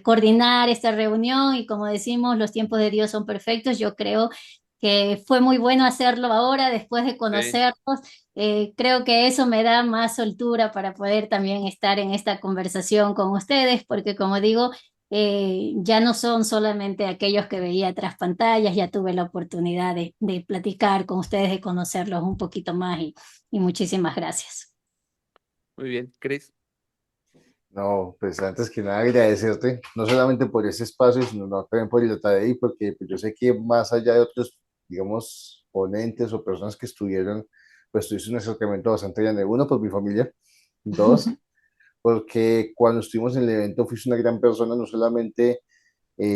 coordinar esta reunión y como decimos, los tiempos de Dios son perfectos. Yo creo que fue muy bueno hacerlo ahora, después de Sí. conocernos. Creo que eso me da más soltura para poder también estar en esta conversación con ustedes, porque como digo, ya no son solamente aquellos que veía tras pantallas, ya tuve la oportunidad de platicar con ustedes, de conocerlos un poquito más y muchísimas gracias. Muy bien, Chris. No, pues antes que nada agradecerte, no solamente por ese espacio, sino también por el ahí, porque pues, yo sé que más allá de otros, digamos, ponentes o personas que estuvieron, pues tuviste un acercamiento bastante grande. Uno, por mi familia. Dos, porque cuando estuvimos en el evento fuiste una gran persona, no solamente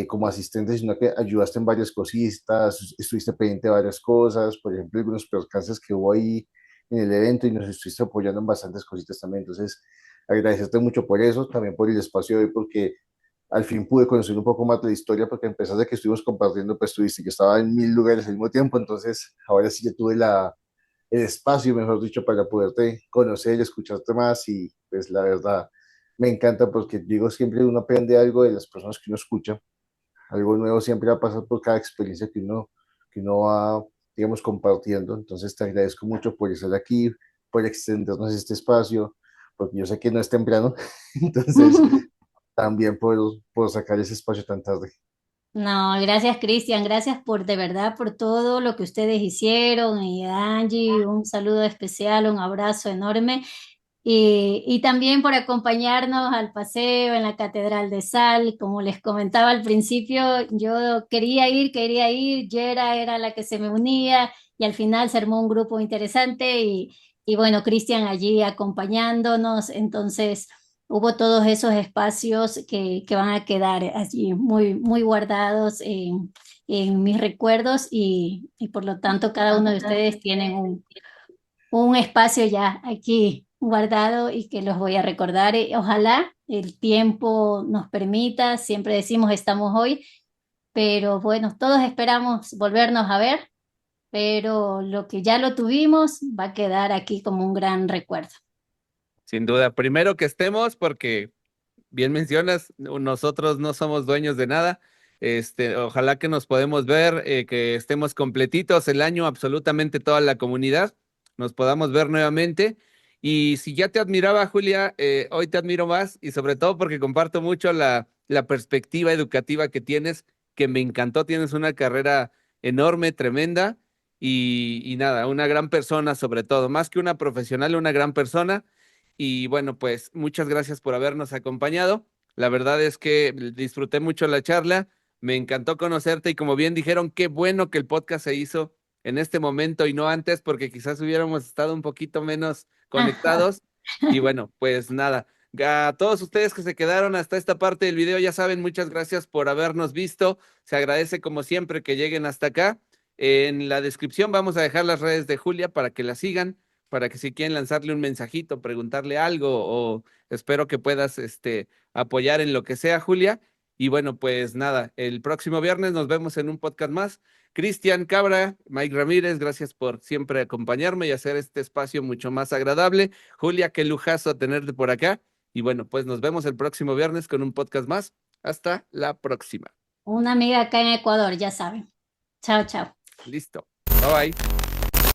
como asistente, sino que ayudaste en varias cositas, estuviste pendiente de varias cosas, por ejemplo, algunos percances que hubo ahí en el evento y nos estuviste apoyando en bastantes cositas también. Entonces, agradecerte mucho por eso, también por el espacio de hoy, porque al fin pude conocer un poco más de la historia, porque a pesar de que estuvimos compartiendo, pues tuviste que estaba en 1000 lugares al mismo tiempo, entonces ahora sí ya tuve el espacio, mejor dicho, para poderte conocer y escucharte más y pues la verdad me encanta porque digo, siempre uno aprende algo de las personas que uno escucha, algo nuevo siempre va a pasar por cada experiencia que uno va, digamos, compartiendo. Entonces te agradezco mucho por estar aquí, por extendernos este espacio, porque yo sé que no es temprano, entonces también por sacar ese espacio tan tarde. No, gracias Cristian, gracias por de verdad por todo lo que ustedes hicieron y Angie, un saludo especial, un abrazo enorme. Y también por acompañarnos al paseo en la Catedral de Sal. Como les comentaba al principio, yo quería ir, Yera era la que se me unía y al final se armó un grupo interesante y bueno, Cristian allí acompañándonos. Entonces hubo todos esos espacios que van a quedar allí muy, muy guardados en mis recuerdos y por lo tanto cada uno de ustedes tienen un espacio ya aquí guardado y que los voy a recordar. Ojalá el tiempo nos permita, siempre decimos estamos hoy, pero bueno, todos esperamos volvernos a ver, pero lo que ya lo tuvimos va a quedar aquí como un gran recuerdo. Sin duda, primero que estemos, porque bien mencionas, nosotros no somos dueños de nada. Ojalá que nos podemos ver, que estemos completitos el año, absolutamente toda la comunidad, nos podamos ver nuevamente. Y si ya te admiraba, Julia, hoy te admiro más y sobre todo porque comparto mucho la perspectiva educativa que tienes, que me encantó. Tienes una carrera enorme, tremenda y nada, una gran persona sobre todo, más que una profesional, una gran persona. Y bueno, pues muchas gracias por habernos acompañado. La verdad es que disfruté mucho la charla, me encantó conocerte y como bien dijeron, qué bueno que el podcast se hizo en este momento y no antes porque quizás hubiéramos estado un poquito menos conectados. Y bueno, pues nada, a todos ustedes que se quedaron hasta esta parte del video, ya saben, muchas gracias por habernos visto. Se agradece como siempre que lleguen hasta acá. En la descripción vamos a dejar las redes de Julia para que la sigan, para que si quieren lanzarle un mensajito, preguntarle algo o espero que puedas apoyar en lo que sea, Julia. Y bueno, pues nada, el próximo viernes nos vemos en un podcast más. Cristian Cabra, Mike Ramírez, gracias por siempre acompañarme y hacer este espacio mucho más agradable. Julia, qué lujazo tenerte por acá. Y bueno, pues nos vemos el próximo viernes con un podcast más. Hasta la próxima. Una amiga acá en Ecuador, ya saben. Chao, chao. Listo. Bye bye.